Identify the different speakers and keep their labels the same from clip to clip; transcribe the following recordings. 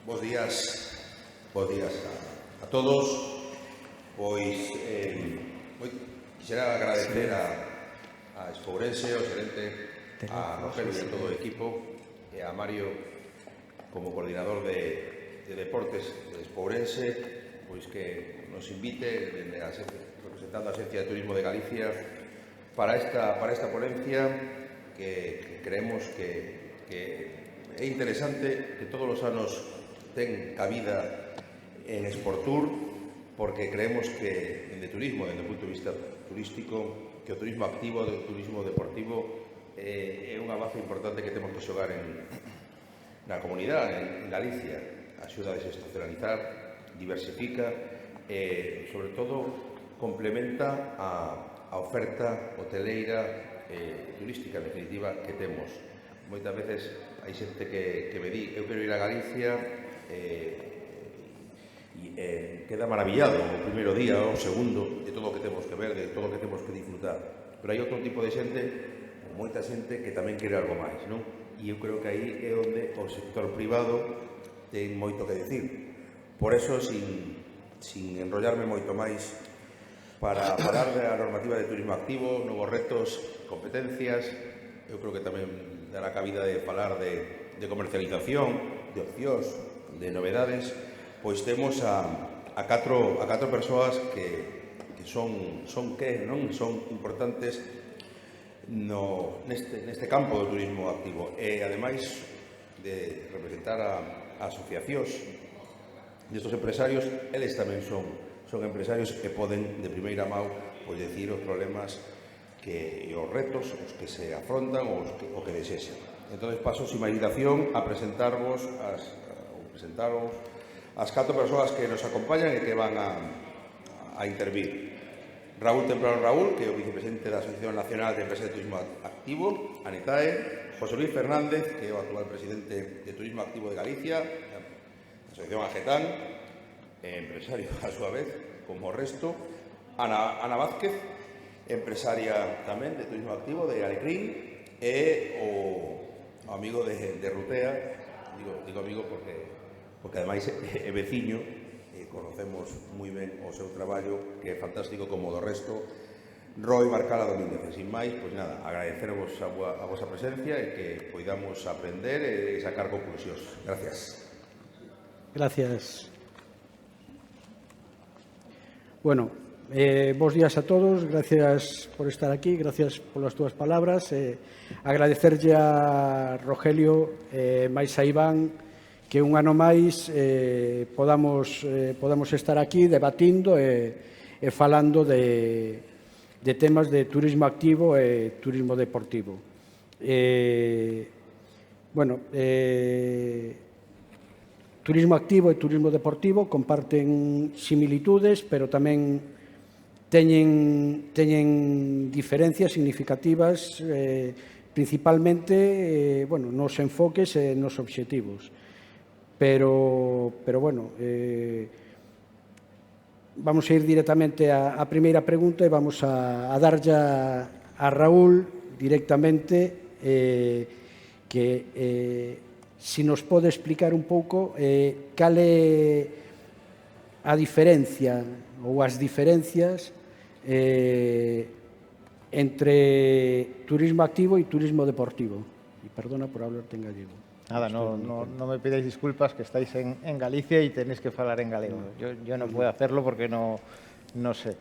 Speaker 1: Bos días a todos. Pois, quixera agradecer a Espourense, ao xerente, a Rogelio e a todo o equipo, e a Mario como coordinador de deportes de Espourense, pois que nos invite, representando a Agencia de Turismo de Galicia, para esta ponencia que creemos que é interesante, que todos os anos ten cabida en Sportur, porque creemos que en de turismo, desde o punto de vista turístico, que o turismo activo, o turismo deportivo é unha base importante que temos que xogar na comunidade, en Galicia. Axuda a desestacionalizar, diversifica e, sobre todo, complementa a oferta hoteleira turística, en definitiva, que temos. Moitas veces hai xente que me di, eu quero ir a Galicia, queda maravillado o primeiro día, o segundo, de todo o que temos que ver, de todo o que temos que disfrutar. Pero hai outro tipo de xente, moita xente, que tamén quere algo máis, non? E eu creo que aí é onde o sector privado ten moito que decir. Por eso, sin enrollarme moito máis, para falar da normativa de turismo activo, novos retos, competencias, eu creo que tamén dará cabida de falar de comercialización, de opcións, de novedades. Pois temos a catro persoas que son importantes neste campo do turismo activo, e ademais de representar a asociacións destes empresarios, eles tamén son empresarios que poden de primeira mão decir os problemas e os retos os que se afrontan ou o que desexan. Entón, paso sin máis dilación a presentaros as catro persoas que nos acompañan e que van a intervir. Raúl Temprano Raúl, que é o vicepresidente da Asociación Nacional de Empresas de Turismo Activo, ANETAE; José Luis Fernández, que é o actual presidente de Turismo Activo de Galicia, da Asociación AGETAN, empresario a súa vez, como o resto; Ana Vázquez, empresaria tamén de Turismo Activo de Alecrín, e o amigo de Rutea, digo amigo porque ademais é veciño, e conocemos moi ben o seu traballo, que é fantástico como o do resto, Roy Marcala Domínguez. Sin máis, pois nada, agradecervos a vosa presencia e que poidamos aprender e sacar conclusións. Gracias.
Speaker 2: Gracias. Bueno, bos días a todos, gracias por estar aquí, gracias polas túas palabras. Agradecerlle a Rogelio e máis a Iván que un ano máis podamos estar aquí debatindo e falando de temas de turismo activo e turismo deportivo. Turismo activo e turismo deportivo comparten similitudes, pero tamén teñen diferencias significativas, principalmente nos enfoques e nos obxectivos. Pero vamos a ir directamente á primeira pregunta e vamos a darlle a Raúl directamente que se nos pode explicar un pouco cal é a diferencia ou as diferencias entre turismo activo e turismo deportivo. E perdona por hablarte en gallego.
Speaker 3: Nada, no me pidáis disculpas, que estáis en Galicia y tenéis que hablar en galego. Yo no puedo hacerlo porque no sé.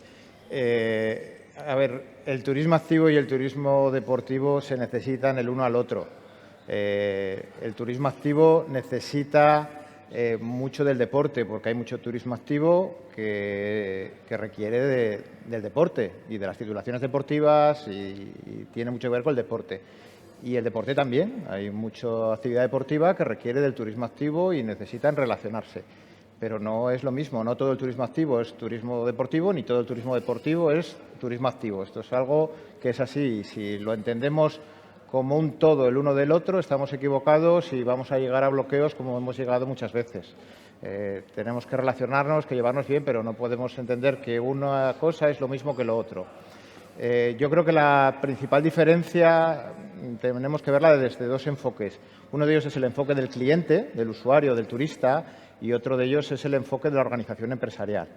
Speaker 3: A ver, el turismo activo y el turismo deportivo se necesitan el uno al otro. El turismo activo necesita mucho del deporte, porque hay mucho turismo activo que requiere del deporte y de las titulaciones deportivas y tiene mucho que ver con el deporte. Y el deporte también. Hay mucha actividad deportiva que requiere del turismo activo y necesitan relacionarse. Pero no es lo mismo. No todo el turismo activo es turismo deportivo, ni todo el turismo deportivo es turismo activo. Esto es algo que es así. Y si lo entendemos como un todo el uno del otro, estamos equivocados y vamos a llegar a bloqueos como hemos llegado muchas veces. Tenemos que relacionarnos, que llevarnos bien, pero no podemos entender que una cosa es lo mismo que lo otro. Yo creo que la principal diferencia tenemos que verla desde dos enfoques. Uno de ellos es el enfoque del cliente, del usuario, del turista, y otro de ellos es el enfoque de la organización empresarial.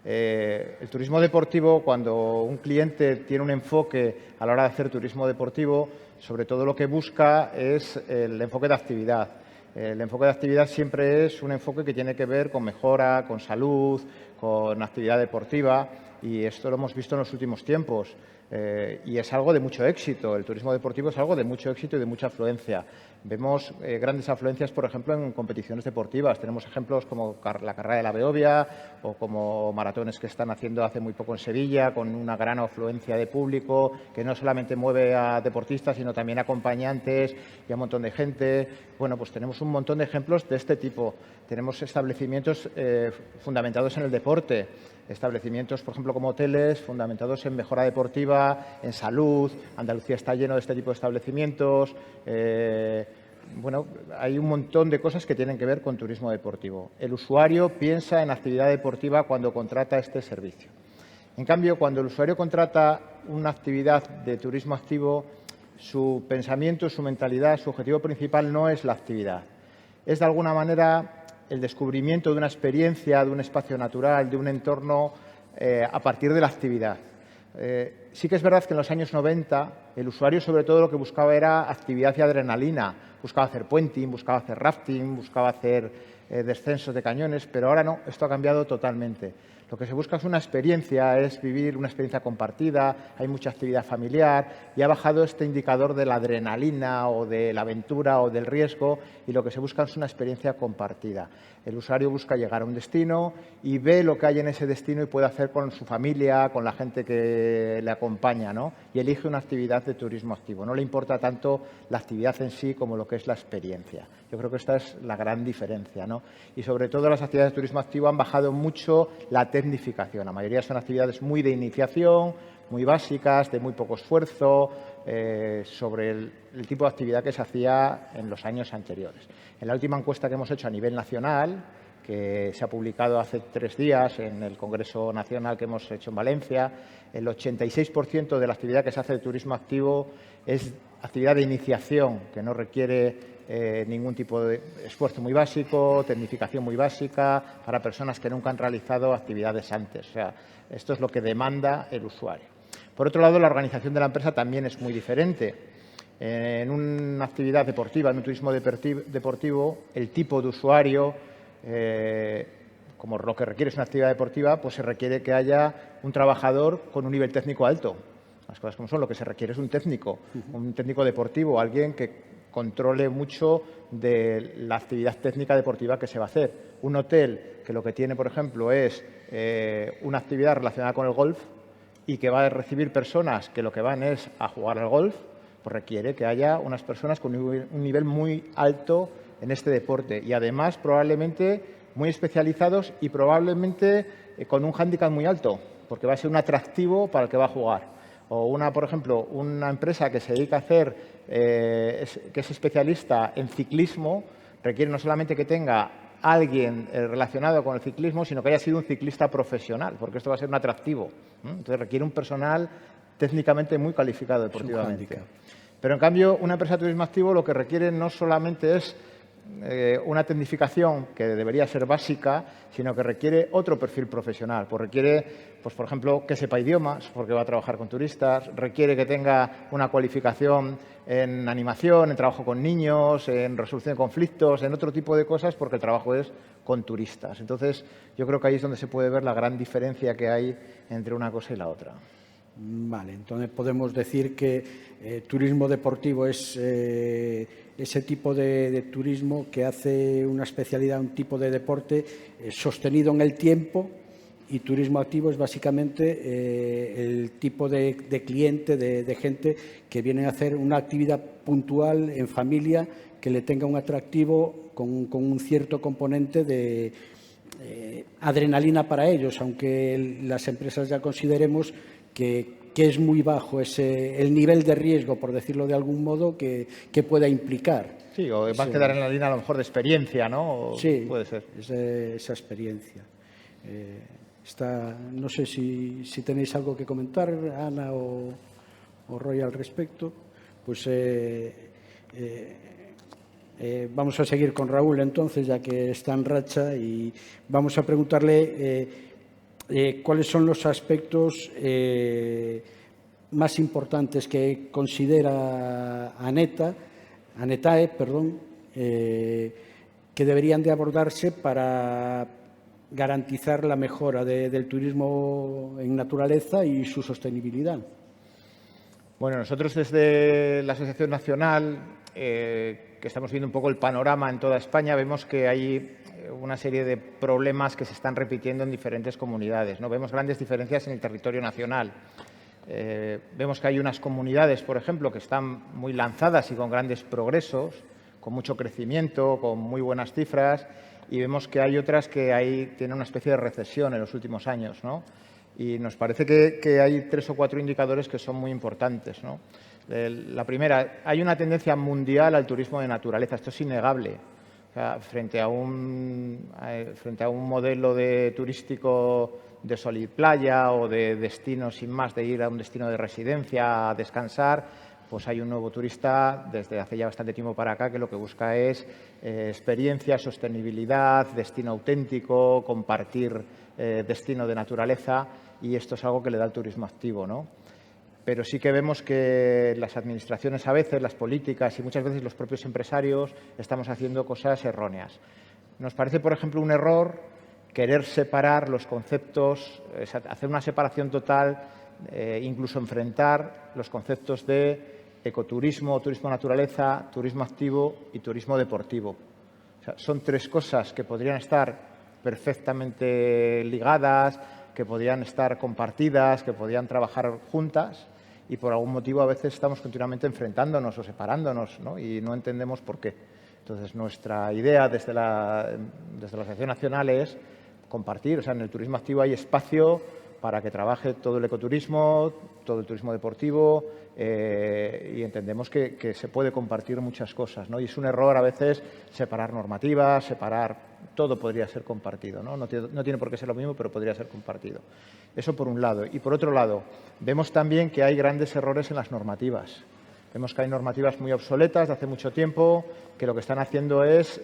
Speaker 3: El turismo deportivo, cuando un cliente tiene un enfoque a la hora de hacer turismo deportivo, sobre todo lo que busca es el enfoque de actividad. El enfoque de actividad siempre es un enfoque que tiene que ver con mejora, con salud, con actividad deportiva, y esto lo hemos visto en los últimos tiempos. Y es algo de mucho éxito. El turismo deportivo es algo de mucho éxito y de mucha afluencia. Vemos grandes afluencias, por ejemplo, en competiciones deportivas. Tenemos ejemplos como la carrera de la Beovia o como maratones que están haciendo hace muy poco en Sevilla, con una gran afluencia de público que no solamente mueve a deportistas, sino también a acompañantes y a un montón de gente. Bueno, pues tenemos un montón de ejemplos de este tipo. Tenemos establecimientos fundamentados en el deporte. Establecimientos, por ejemplo, como hoteles, fundamentados en mejora deportiva, en salud. Andalucía está lleno de este tipo de establecimientos. Bueno, hay un montón de cosas que tienen que ver con turismo deportivo. El usuario piensa en actividad deportiva cuando contrata este servicio. En cambio, cuando el usuario contrata una actividad de turismo activo, su pensamiento, su mentalidad, su objetivo principal no es la actividad. Es, de alguna manera, el descubrimiento de una experiencia, de un espacio natural, de un entorno a partir de la actividad. Sí que es verdad que en los años 90 el usuario sobre todo lo que buscaba era actividad y adrenalina. Buscaba hacer puenting, buscaba hacer rafting, buscaba hacer descensos de cañones, pero ahora no, esto ha cambiado totalmente. Lo que se busca es una experiencia, es vivir una experiencia compartida, hay mucha actividad familiar y ha bajado este indicador de la adrenalina o de la aventura o del riesgo y lo que se busca es una experiencia compartida. El usuario busca llegar a un destino y ve lo que hay en ese destino y puede hacer con su familia, con la gente que le acompaña, ¿no? Y elige una actividad de turismo activo. No le importa tanto la actividad en sí como lo que es la experiencia. Yo creo que esta es la gran diferencia, ¿no? Y sobre todo las actividades de turismo activo han bajado mucho la tecnificación. La mayoría son actividades muy de iniciación, muy básicas, de muy poco esfuerzo, sobre el tipo de actividad que se hacía en los años anteriores. En la última encuesta que hemos hecho a nivel nacional, que se ha publicado hace 3 días en el Congreso Nacional que hemos hecho en Valencia, el 86% de la actividad que se hace de turismo activo es actividad de iniciación, que no requiere ningún tipo de esfuerzo muy básico, tecnificación muy básica, para personas que nunca han realizado actividades antes. O sea, esto es lo que demanda el usuario. Por otro lado, la organización de la empresa también es muy diferente. En una actividad deportiva, en un turismo deportivo, el tipo de usuario, como lo que requiere es una actividad deportiva, pues se requiere que haya un trabajador con un nivel técnico alto. Las cosas como son, lo que se requiere es un técnico deportivo, alguien que controle mucho de la actividad técnica deportiva que se va a hacer. Un hotel que lo que tiene, por ejemplo, es una actividad relacionada con el golf y que va a recibir personas que lo que van es a jugar al golf, pues requiere que haya unas personas con un nivel muy alto en este deporte y además probablemente muy especializados y probablemente con un hándicap muy alto, porque va a ser un atractivo para el que va a jugar. O por ejemplo, una empresa que se dedica a hacer, que es especialista en ciclismo, requiere no solamente que tenga alguien relacionado con el ciclismo, sino que haya sido un ciclista profesional, porque esto va a ser un atractivo. Entonces requiere un personal técnicamente muy calificado deportivamente. Pero en cambio, una empresa de turismo activo lo que requiere no solamente es una tecnificación que debería ser básica, sino que requiere otro perfil profesional. Pues requiere, pues, por ejemplo, que sepa idiomas, porque va a trabajar con turistas, requiere que tenga una cualificación en animación, en trabajo con niños, en resolución de conflictos, en otro tipo de cosas, porque el trabajo es con turistas. Entonces, yo creo que ahí es donde se puede ver la gran diferencia que hay entre una cosa y la otra.
Speaker 2: Vale, entonces podemos decir que turismo deportivo es ese tipo de turismo que hace una especialidad, un tipo de deporte sostenido en el tiempo, y turismo activo es básicamente el tipo de cliente, de gente que viene a hacer una actividad puntual en familia que le tenga un atractivo con un cierto componente de adrenalina para ellos, aunque las empresas ya consideremos que es muy bajo el nivel de riesgo, por decirlo de algún modo, que pueda implicar.
Speaker 3: Sí, o más que dar en la línea a lo mejor de experiencia, ¿no?
Speaker 2: Sí,
Speaker 3: puede ser.
Speaker 2: Esa experiencia. No sé si tenéis algo que comentar, Ana o Roy, al respecto. pues vamos a seguir con Raúl entonces, ya que está en racha, y vamos a preguntarle cuáles son los aspectos más importantes que considera ANETAE, que deberían de abordarse para garantizar la mejora del turismo en naturaleza y su sostenibilidad.
Speaker 3: Bueno, nosotros desde la Asociación Nacional, que estamos viendo un poco el panorama en toda España, vemos que hay una serie de problemas que se están repitiendo en diferentes comunidades, ¿no? Vemos grandes diferencias en el territorio nacional. Vemos que hay unas comunidades, por ejemplo, que están muy lanzadas y con grandes progresos, con mucho crecimiento, con muy buenas cifras, y vemos que hay otras que tienen una especie de recesión en los últimos años, ¿no? Y nos parece que hay 3 o 4 indicadores que son muy importantes, ¿no? La primera, hay una tendencia mundial al turismo de naturaleza. Esto es innegable. O sea, frente a un modelo turístico de sol y playa o de destino sin más, de ir a un destino de residencia a descansar, pues hay un nuevo turista desde hace ya bastante tiempo para acá que lo que busca es experiencia, sostenibilidad, destino auténtico, compartir destino de naturaleza, y esto es algo que le da el turismo activo, ¿no? Pero sí que vemos que las administraciones a veces, las políticas y muchas veces los propios empresarios estamos haciendo cosas erróneas. Nos parece, por ejemplo, un error querer separar los conceptos, hacer una separación total, incluso enfrentar los conceptos de ecoturismo, turismo naturaleza, turismo activo y turismo deportivo. O sea, son 3 cosas que podrían estar perfectamente ligadas, que podrían estar compartidas, que podrían trabajar juntas, y por algún motivo a veces estamos continuamente enfrentándonos o separándonos, ¿no? Y no entendemos por qué. Entonces, nuestra idea desde la Asociación Nacional es compartir. O sea, en el turismo activo hay espacio para que trabaje todo el ecoturismo, todo el turismo deportivo, y entendemos que se puede compartir muchas cosas, ¿no? Y es un error a veces separar normativas, todo podría ser compartido, ¿no? No tiene por qué ser lo mismo, pero podría ser compartido. Eso por un lado. Y por otro lado, vemos también que hay grandes errores en las normativas. Vemos que hay normativas muy obsoletas de hace mucho tiempo que lo que están haciendo es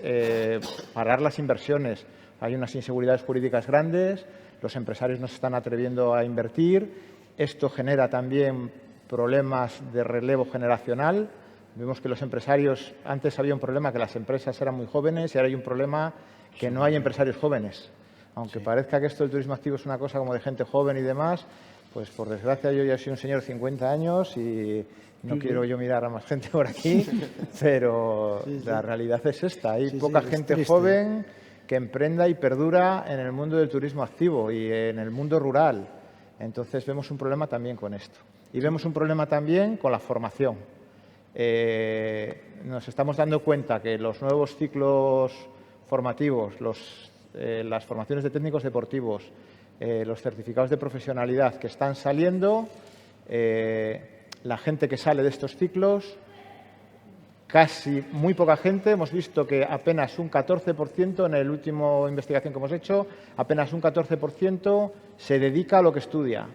Speaker 3: parar las inversiones. Hay unas inseguridades jurídicas grandes, los empresarios no se están atreviendo a invertir. Esto genera también problemas de relevo generacional. Vemos que los empresarios, antes había un problema que las empresas eran muy jóvenes y ahora hay un problema que no hay empresarios jóvenes. Aunque parezca que esto del turismo activo es una cosa como de gente joven y demás, pues por desgracia yo ya soy un señor de 50 años y no quiero yo mirar a más gente por aquí, pero la realidad es esta. Hay poca gente joven que emprenda y perdura en el mundo del turismo activo y en el mundo rural. Entonces vemos un problema también con esto. Y vemos un problema también con la formación. Nos estamos dando cuenta que los nuevos ciclos formativos, las formaciones de técnicos deportivos, los certificados de profesionalidad que están saliendo, la gente que sale de estos ciclos, casi muy poca gente, hemos visto que apenas un 14%, en la última investigación que hemos hecho, apenas un 14% se dedica a lo que estudia.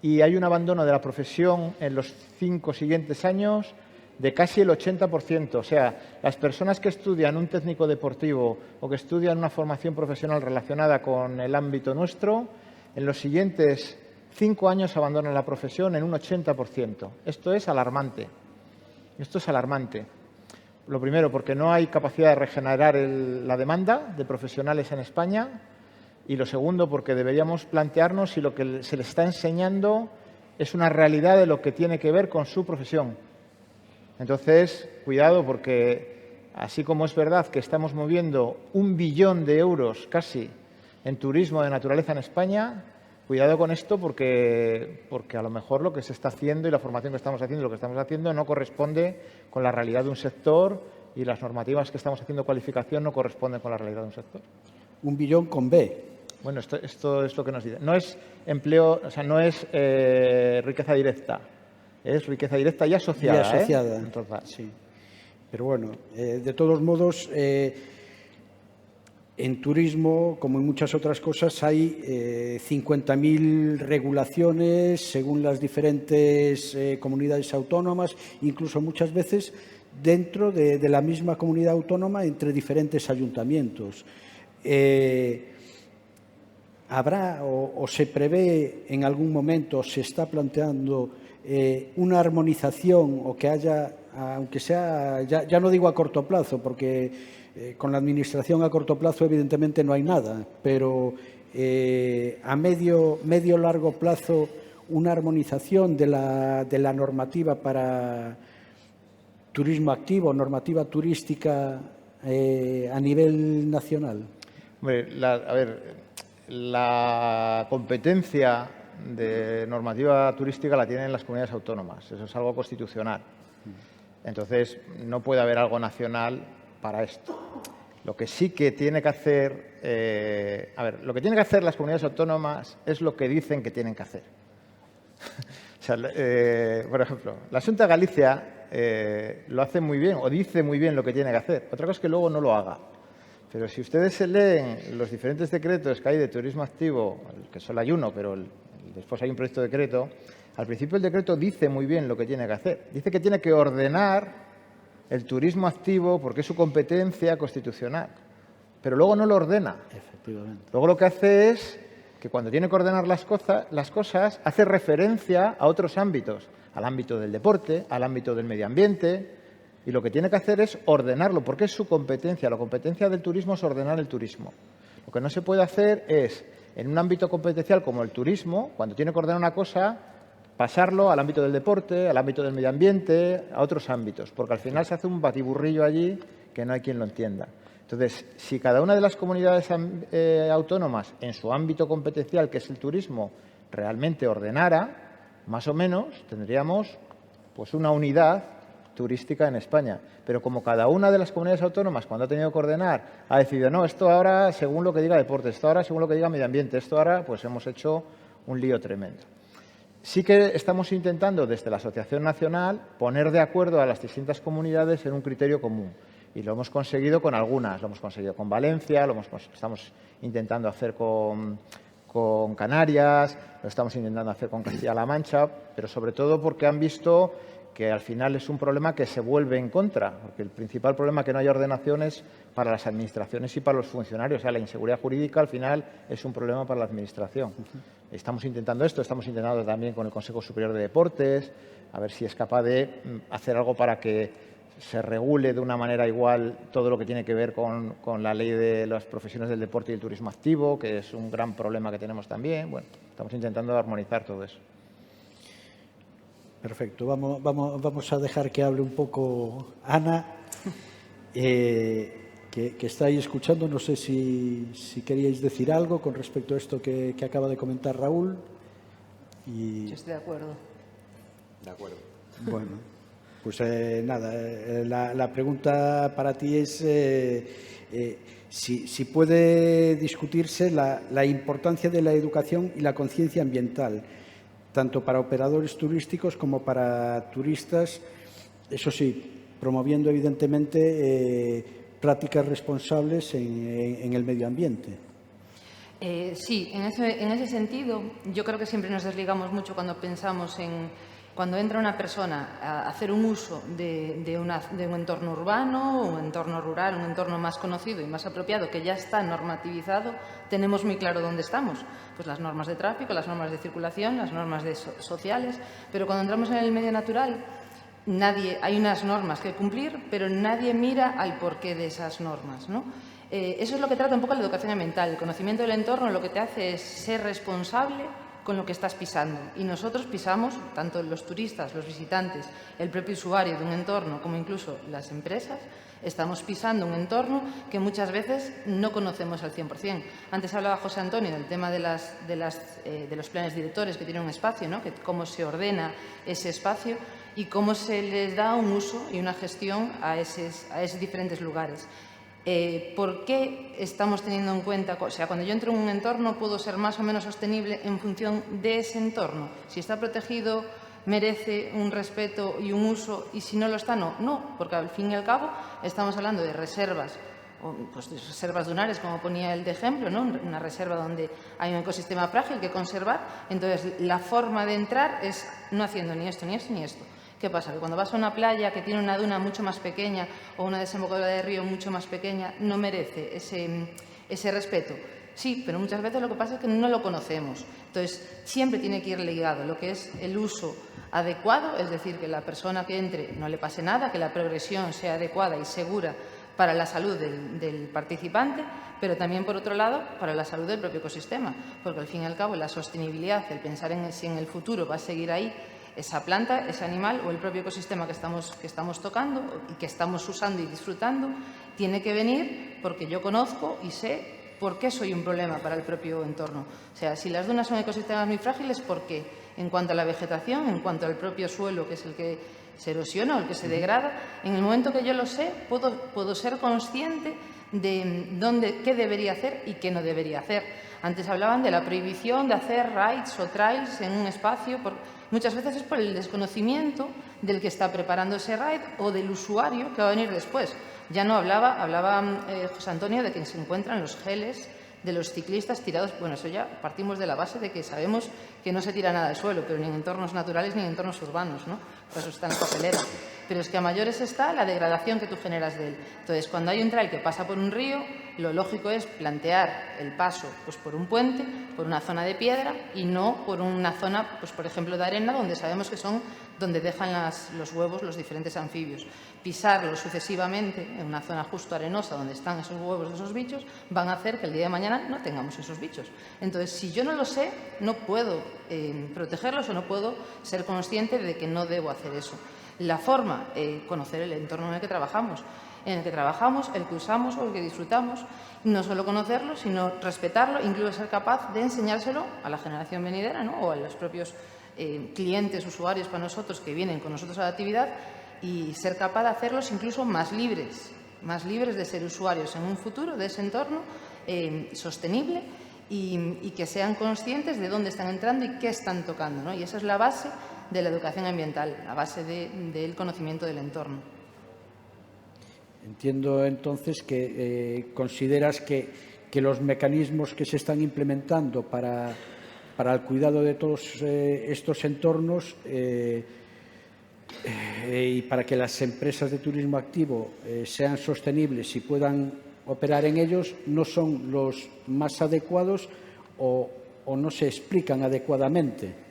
Speaker 3: Y hay un abandono de la profesión en los 5 siguientes años de casi el 80%. O sea, las personas que estudian un técnico deportivo o que estudian una formación profesional relacionada con el ámbito nuestro, en los siguientes 5 años abandonan la profesión en un 80%. Esto es alarmante. Esto es alarmante. Lo primero, porque no hay capacidad de regenerar la demanda de profesionales en España. Y lo segundo, porque deberíamos plantearnos si lo que se les está enseñando es una realidad de lo que tiene que ver con su profesión. Entonces, cuidado, porque así como es verdad que estamos moviendo 1 billón de euros casi en turismo de naturaleza en España, cuidado con esto porque a lo mejor lo que se está haciendo y la formación que estamos haciendo y lo que estamos haciendo no corresponde con la realidad de un sector y las normativas que estamos haciendo cualificación no corresponden con la realidad de un sector.
Speaker 2: 1 billón con B.
Speaker 3: Bueno, esto es lo que nos dice. No es empleo, o sea, no es riqueza directa. Es riqueza directa y asociada.
Speaker 2: Y asociada, sí. Pero bueno, de todos modos, En turismo, como en muchas otras cosas, hay 50.000 regulaciones según las diferentes comunidades autónomas, incluso muchas veces dentro de la misma comunidad autónoma entre diferentes ayuntamientos. ¿Habrá o se prevé en algún momento, se está planteando una armonización o que haya, aunque sea, ya no digo a corto plazo, porque con la Administración a corto plazo evidentemente no hay nada, pero a medio largo plazo una armonización de la normativa para turismo activo, normativa turística a nivel nacional?
Speaker 3: Hombre, la competencia de normativa turística la tienen las comunidades autónomas. Eso es algo constitucional. Entonces, no puede haber algo nacional para esto. Lo que sí que tiene que hacer, lo que tienen que hacer las comunidades autónomas es lo que dicen que tienen que hacer. O sea, por ejemplo, la Xunta de Galicia lo hace muy bien o dice muy bien lo que tiene que hacer. Otra cosa es que luego no lo haga. Pero si ustedes se leen los diferentes decretos que hay de turismo activo, que solo hay uno, pero después hay un proyecto de decreto, al principio el decreto dice muy bien lo que tiene que hacer. Dice que tiene que ordenar el turismo activo porque es su competencia constitucional, pero luego no lo ordena.
Speaker 2: Efectivamente.
Speaker 3: Luego lo que hace es que cuando tiene que ordenar las cosas hace referencia a otros ámbitos, al ámbito del deporte, al ámbito del medio ambiente, y lo que tiene que hacer es ordenarlo porque es su competencia. La competencia del turismo es ordenar el turismo. Lo que no se puede hacer es, en un ámbito competencial como el turismo, cuando tiene que ordenar una cosa, pasarlo al ámbito del deporte, al ámbito del medio ambiente, a otros ámbitos, porque al final se hace un batiburrillo allí que no hay quien lo entienda. Entonces, si cada una de las comunidades autónomas en su ámbito competencial, que es el turismo, realmente ordenara, más o menos tendríamos pues una unidad turística en España. Pero como cada una de las comunidades autónomas, cuando ha tenido que ordenar, ha decidido, no, esto ahora según lo que diga deporte, esto ahora según lo que diga medio ambiente, esto ahora, pues hemos hecho un lío tremendo. Sí que estamos intentando, desde la Asociación Nacional, poner de acuerdo a las distintas comunidades en un criterio común. Y lo hemos conseguido con algunas. Lo hemos conseguido con Valencia, estamos intentando hacer con Canarias, lo estamos intentando hacer con Castilla-La Mancha, pero sobre todo porque han visto que al final es un problema que se vuelve en contra, porque el principal problema que no haya ordenación es para las administraciones y para los funcionarios. O sea, la inseguridad jurídica al final es un problema para la administración. Estamos intentando esto, estamos intentando también con el Consejo Superior de Deportes, a ver si es capaz de hacer algo para que se regule de una manera igual todo lo que tiene que ver con la ley de las profesiones del deporte y el turismo activo, que es un gran problema que tenemos también. Bueno, estamos intentando armonizar todo eso.
Speaker 2: Perfecto. Vamos a dejar que hable un poco Ana, que está ahí escuchando. No sé si queríais decir algo con respecto a esto que acaba de comentar Raúl.
Speaker 4: Yo estoy de acuerdo.
Speaker 1: De acuerdo.
Speaker 2: Bueno, pues nada, la pregunta para ti es si puede discutirse la importancia de la educación y la conciencia ambiental, tanto para operadores turísticos como para turistas, eso sí, promoviendo evidentemente prácticas responsables en el medio ambiente.
Speaker 4: Sí, en ese sentido, yo creo que siempre nos desligamos mucho cuando pensamos cuando entra una persona a hacer un uso de un entorno urbano, un entorno rural, un entorno más conocido y más apropiado, que ya está normativizado, tenemos muy claro dónde estamos. Pues las normas de tráfico, las normas de circulación, las normas sociales, pero cuando entramos en el medio natural, hay unas normas que cumplir, pero nadie mira al porqué de esas normas, ¿no? Eso es lo que trata un poco la educación ambiental. El conocimiento del entorno lo que te hace es ser responsable con lo que estás pisando. Y nosotros pisamos, tanto los turistas, los visitantes, el propio usuario de un entorno, como incluso las empresas, estamos pisando un entorno que muchas veces no conocemos al 100%. Antes hablaba José Antonio del tema de los planes directores que tienen un espacio, ¿no? Que cómo se ordena ese espacio y cómo se les da un uso y una gestión a esos diferentes lugares. ¿Por qué estamos teniendo en cuenta? O sea, cuando yo entro en un entorno, ¿puedo ser más o menos sostenible en función de ese entorno? Si está protegido, merece un respeto y un uso, y si no lo está, no. No, porque al fin y al cabo estamos hablando de reservas pues, reservas dunares, como ponía el de ejemplo, ¿no? Una reserva donde hay un ecosistema frágil que conservar. Entonces, la forma de entrar es no haciendo ni esto, ni esto, ni esto. ¿Qué pasa? Que cuando vas a una playa que tiene una duna mucho más pequeña o una desembocadura de río mucho más pequeña, no merece ese respeto. Sí, pero muchas veces lo que pasa es que no lo conocemos. Entonces, siempre tiene que ir ligado lo que es el uso adecuado, es decir, que la persona que entre no le pase nada, que la progresión sea adecuada y segura para la salud del participante, pero también, por otro lado, para la salud del propio ecosistema, porque al fin y al cabo la sostenibilidad, el pensar en si en el futuro va a seguir ahí esa planta, ese animal o el propio ecosistema que estamos tocando y que estamos usando y disfrutando, tiene que venir porque yo conozco y sé por qué soy un problema para el propio entorno. O sea, si las dunas son ecosistemas muy frágiles, ¿por qué? En cuanto a la vegetación, en cuanto al propio suelo, que es el que se erosiona o el que se degrada, en el momento que yo lo sé, puedo ser consciente de qué debería hacer y qué no debería hacer. Antes hablaban de la prohibición de hacer rides o trails en un espacio, muchas veces es por el desconocimiento del que está preparando ese ride o del usuario que va a venir después. Ya no hablaba José Antonio de que se encuentran los geles de los ciclistas tirados. Bueno, eso ya partimos de la base de que sabemos que no se tira nada al suelo, pero ni en entornos naturales ni en entornos urbanos, ¿no? Por eso está en la papelera. Pero es que a mayores está la degradación que tú generas de él. Entonces, cuando hay un trail que pasa por un río, lo lógico es plantear el paso pues, por un puente, por una zona de piedra y no por una zona, pues, por ejemplo, de arena, donde sabemos que son donde dejan los huevos los diferentes anfibios. Pisarlos sucesivamente en una zona justo arenosa donde están esos huevos de esos bichos van a hacer que el día de mañana no tengamos esos bichos. Entonces, si yo no lo sé, no puedo protegerlos o no puedo ser consciente de que no debo hacer eso. La forma, conocer el entorno en el que trabajamos, el que usamos o el que disfrutamos, no solo conocerlo, sino respetarlo, incluso ser capaz de enseñárselo a la generación venidera, ¿no? O a los propios clientes, usuarios para nosotros que vienen con nosotros a la actividad, y ser capaz de hacerlos incluso más libres de ser usuarios en un futuro de ese entorno sostenible y que sean conscientes de dónde están entrando y qué están tocando, ¿no? Y esa es la base de la educación ambiental, la base del conocimiento del entorno.
Speaker 2: Entiendo entonces que consideras que los mecanismos que se están implementando para el cuidado de todos estos entornos y para que las empresas de turismo activo sean sostenibles y puedan operar en ellos no son los más adecuados o no se explican adecuadamente.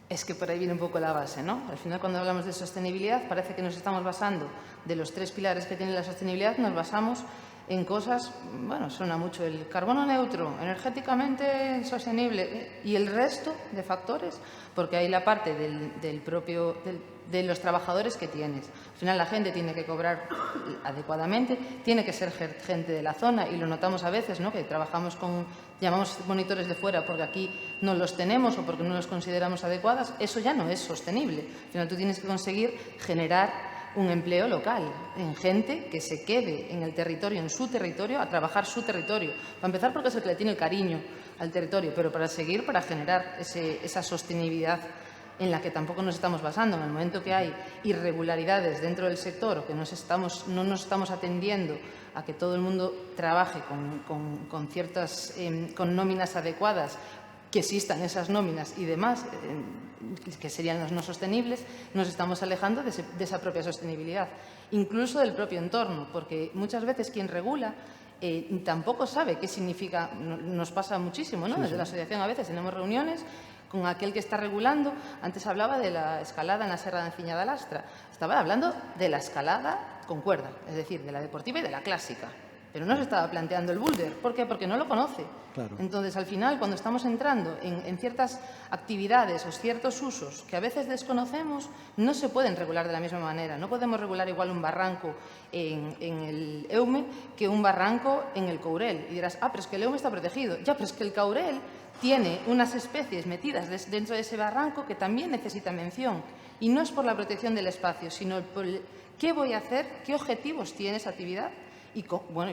Speaker 4: Es que por ahí viene un poco la base, ¿no? Al final, cuando hablamos de sostenibilidad, parece que nos estamos basando de los 3 pilares que tiene la sostenibilidad, nos basamos en cosas, bueno, suena mucho el carbono neutro, energéticamente sostenible y el resto de factores, porque hay la parte de los trabajadores que tienes. Al final la gente tiene que cobrar adecuadamente, tiene que ser gente de la zona y lo notamos a veces, ¿no? Que llamamos monitores de fuera porque aquí no los tenemos o porque no los consideramos adecuadas. Eso ya no es sostenible. Al final tú tienes que conseguir generar un empleo local, en gente que se quede en el territorio, en su territorio, a trabajar su territorio. Para empezar, porque es el que le tiene el cariño al territorio, pero para generar esa sostenibilidad en la que tampoco nos estamos basando. En el momento que hay irregularidades dentro del sector o que no nos estamos atendiendo a que todo el mundo trabaje con nóminas adecuadas, que existan esas nóminas y demás, que serían los no sostenibles, nos estamos alejando de esa propia sostenibilidad, incluso del propio entorno, porque muchas veces quien regula tampoco sabe qué significa. Nos pasa muchísimo, ¿no? Desde la asociación a veces tenemos reuniones con aquel que está regulando. Antes hablaba de la escalada en la Serra de Enciña de Lastra. Estaba hablando de la escalada con cuerda, es decir, de la deportiva y de la clásica. Pero no se estaba planteando el boulder. ¿Por qué? Porque no lo conoce. Claro. Entonces, al final, cuando estamos entrando en ciertas actividades o ciertos usos que a veces desconocemos, no se pueden regular de la misma manera. No podemos regular igual un barranco en el Eume que un barranco en el Courel. Y dirás, pero es que el Eume está protegido. Ya, pero es que el Courel tiene unas especies metidas dentro de ese barranco que también necesitan mención. Y no es por la protección del espacio, sino por qué voy a hacer, qué objetivos tiene esa actividad. Y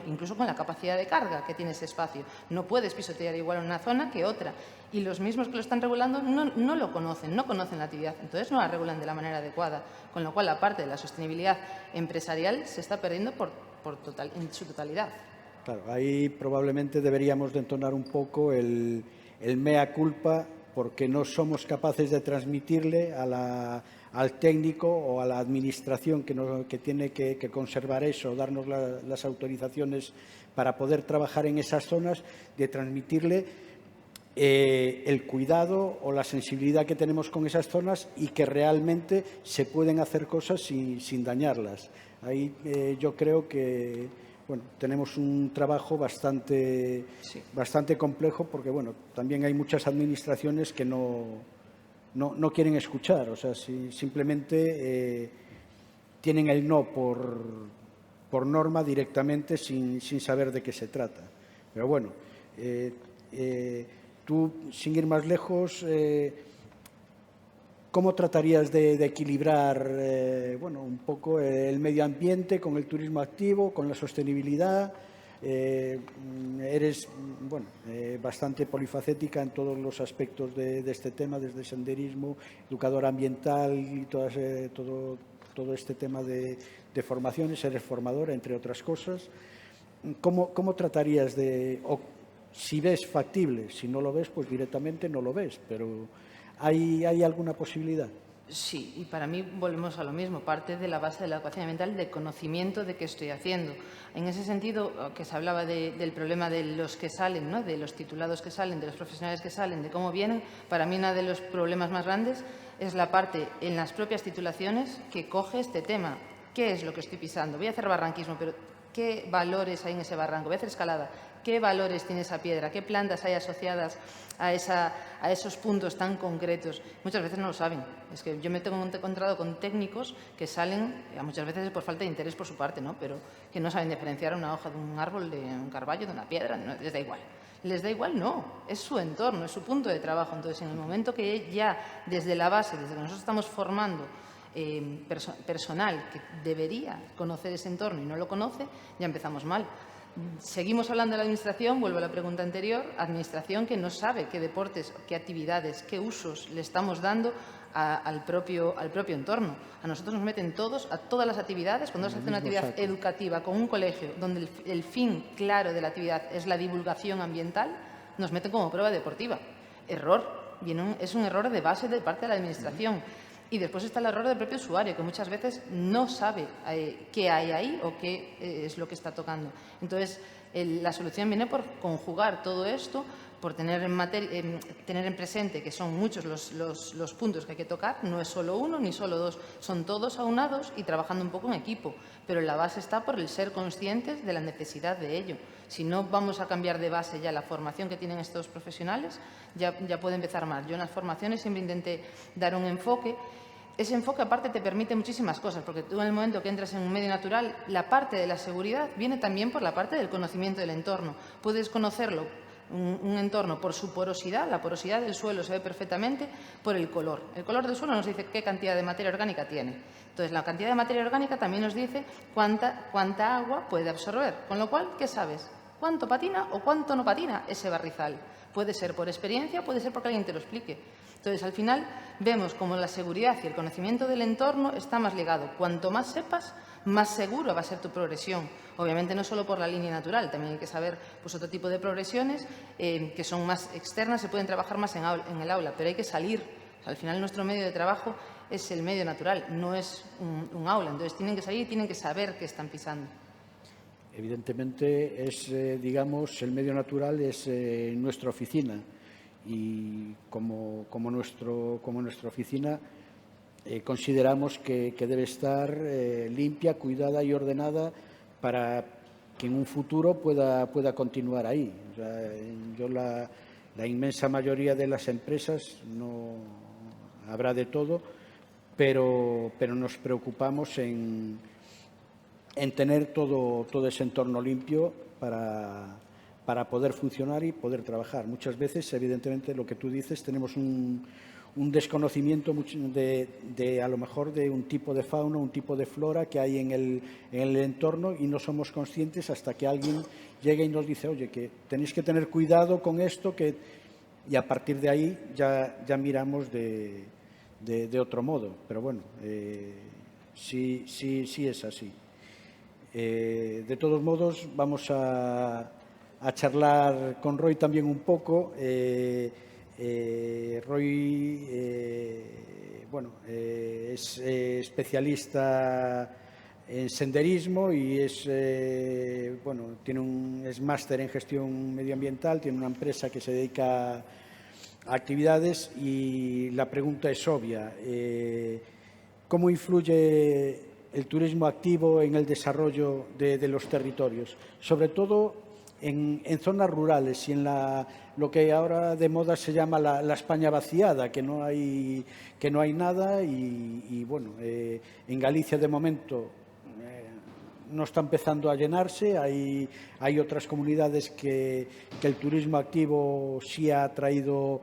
Speaker 4: incluso con la capacidad de carga que tiene ese espacio. No puedes pisotear igual una zona que otra. Y los mismos que lo están regulando no lo conocen, no conocen la actividad. Entonces no la regulan de la manera adecuada. Con lo cual, la parte de la sostenibilidad empresarial se está perdiendo por en su totalidad.
Speaker 2: Claro, ahí probablemente deberíamos de entonar un poco el mea culpa, porque no somos capaces de transmitirle al técnico o a la administración que tiene que conservar eso, darnos las autorizaciones para poder trabajar en esas zonas, de transmitirle el cuidado o la sensibilidad que tenemos con esas zonas y que realmente se pueden hacer cosas sin dañarlas. Ahí yo creo que tenemos un trabajo bastante complejo, porque también hay muchas administraciones que no quieren escuchar, o sea, simplemente tienen el no por norma directamente sin saber de qué se trata. Pero bueno, tú, sin ir más lejos, ¿cómo tratarías de equilibrar un poco el medio ambiente con el turismo activo, con la sostenibilidad? Eres bastante polifacética en todos los aspectos de este tema, desde senderismo, educadora ambiental y todo este tema de formaciones. Eres formadora, entre otras cosas. ¿Cómo tratarías si ves factible? Si no lo ves, pues directamente no lo ves, pero ¿hay alguna posibilidad?
Speaker 4: Sí, y para mí volvemos a lo mismo, parte de la base de la ecuación ambiental, de conocimiento de qué estoy haciendo. En ese sentido, que se hablaba del problema de los que salen, ¿no?, de los titulados que salen, de los profesionales que salen, de cómo vienen, para mí uno de los problemas más grandes es la parte en las propias titulaciones que coge este tema. ¿Qué es lo que estoy pisando? Voy a hacer barranquismo, pero ¿qué valores hay en ese barranco? Voy a hacer escalada. ¿Qué valores tiene esa piedra? ¿Qué plantas hay asociadas a esos puntos tan concretos? Muchas veces no lo saben. Es que yo me tengo encontrado con técnicos que salen, muchas veces por falta de interés por su parte, ¿no?, pero que no saben diferenciar una hoja de un árbol, de un carballo, de una piedra, no, les da igual. ¿Les da igual? No, es su entorno, es su punto de trabajo. Entonces, en el momento que ya desde la base, desde que nosotros estamos formando personal que debería conocer ese entorno y no lo conoce, ya empezamos mal. Seguimos hablando de la Administración, vuelvo a la pregunta anterior, Administración que no sabe qué deportes, qué actividades, qué usos le estamos dando al propio entorno. A nosotros nos meten a todas las actividades, cuando se hace una actividad educativa con un colegio donde el fin claro de la actividad es la divulgación ambiental, nos meten como prueba deportiva. Error, es un error de base de parte de la Administración. Y después está el error del propio usuario, que muchas veces no sabe qué hay ahí o qué es lo que está tocando. Entonces, la solución viene por conjugar todo esto, por tener en presente que son muchos los puntos que hay que tocar, no es solo uno ni solo dos, son todos aunados y trabajando un poco en equipo. Pero la base está por el ser conscientes de la necesidad de ello. Si no vamos a cambiar de base ya la formación que tienen estos profesionales, ya puede empezar mal. Yo en las formaciones siempre intenté dar un enfoque. Ese enfoque, aparte, te permite muchísimas cosas, porque tú en el momento que entras en un medio natural, la parte de la seguridad viene también por la parte del conocimiento del entorno. Puedes conocerlo, un entorno, por su porosidad. La porosidad del suelo se ve perfectamente por el color. El color del suelo nos dice qué cantidad de materia orgánica tiene. Entonces, la cantidad de materia orgánica también nos dice cuánta agua puede absorber. Con lo cual, ¿qué sabes? ¿Cuánto patina o cuánto no patina ese barrizal? Puede ser por experiencia, puede ser porque alguien te lo explique. Entonces, al final, vemos como la seguridad y el conocimiento del entorno está más ligado. Cuanto más sepas, más seguro va a ser tu progresión. Obviamente, no solo por la línea natural, también hay que saber otro tipo de progresiones que son más externas, se pueden trabajar más en el aula, pero hay que salir. Al final, nuestro medio de trabajo es el medio natural, no es un aula. Entonces, tienen que salir y tienen que saber qué están pisando.
Speaker 2: Evidentemente, digamos, el medio natural es nuestra oficina. Y como nuestra oficina consideramos que debe estar limpia, cuidada y ordenada para que en un futuro pueda continuar ahí. O sea, la inmensa mayoría de las empresas, no habrá de todo, pero nos preocupamos en tener todo ese entorno limpio para poder funcionar y poder trabajar. Muchas veces, evidentemente, lo que tú dices, tenemos un desconocimiento a lo mejor de un tipo de fauna, un tipo de flora que hay en el entorno y no somos conscientes hasta que alguien llegue y nos dice, oye, que tenéis que tener cuidado con esto, y a partir de ahí ya miramos de otro modo. Pero bueno, sí es así. De todos modos, vamos a charlar con Roy también un poco. Roy es especialista en senderismo y es máster en gestión medioambiental, tiene una empresa que se dedica a actividades y la pregunta es obvia. ¿Cómo influye el turismo activo en el desarrollo de los territorios? Sobre todo en zonas rurales y en lo que ahora de moda se llama la España vaciada, que no hay nada y en Galicia de momento no está empezando a llenarse. Hay otras comunidades que el turismo activo sí ha traído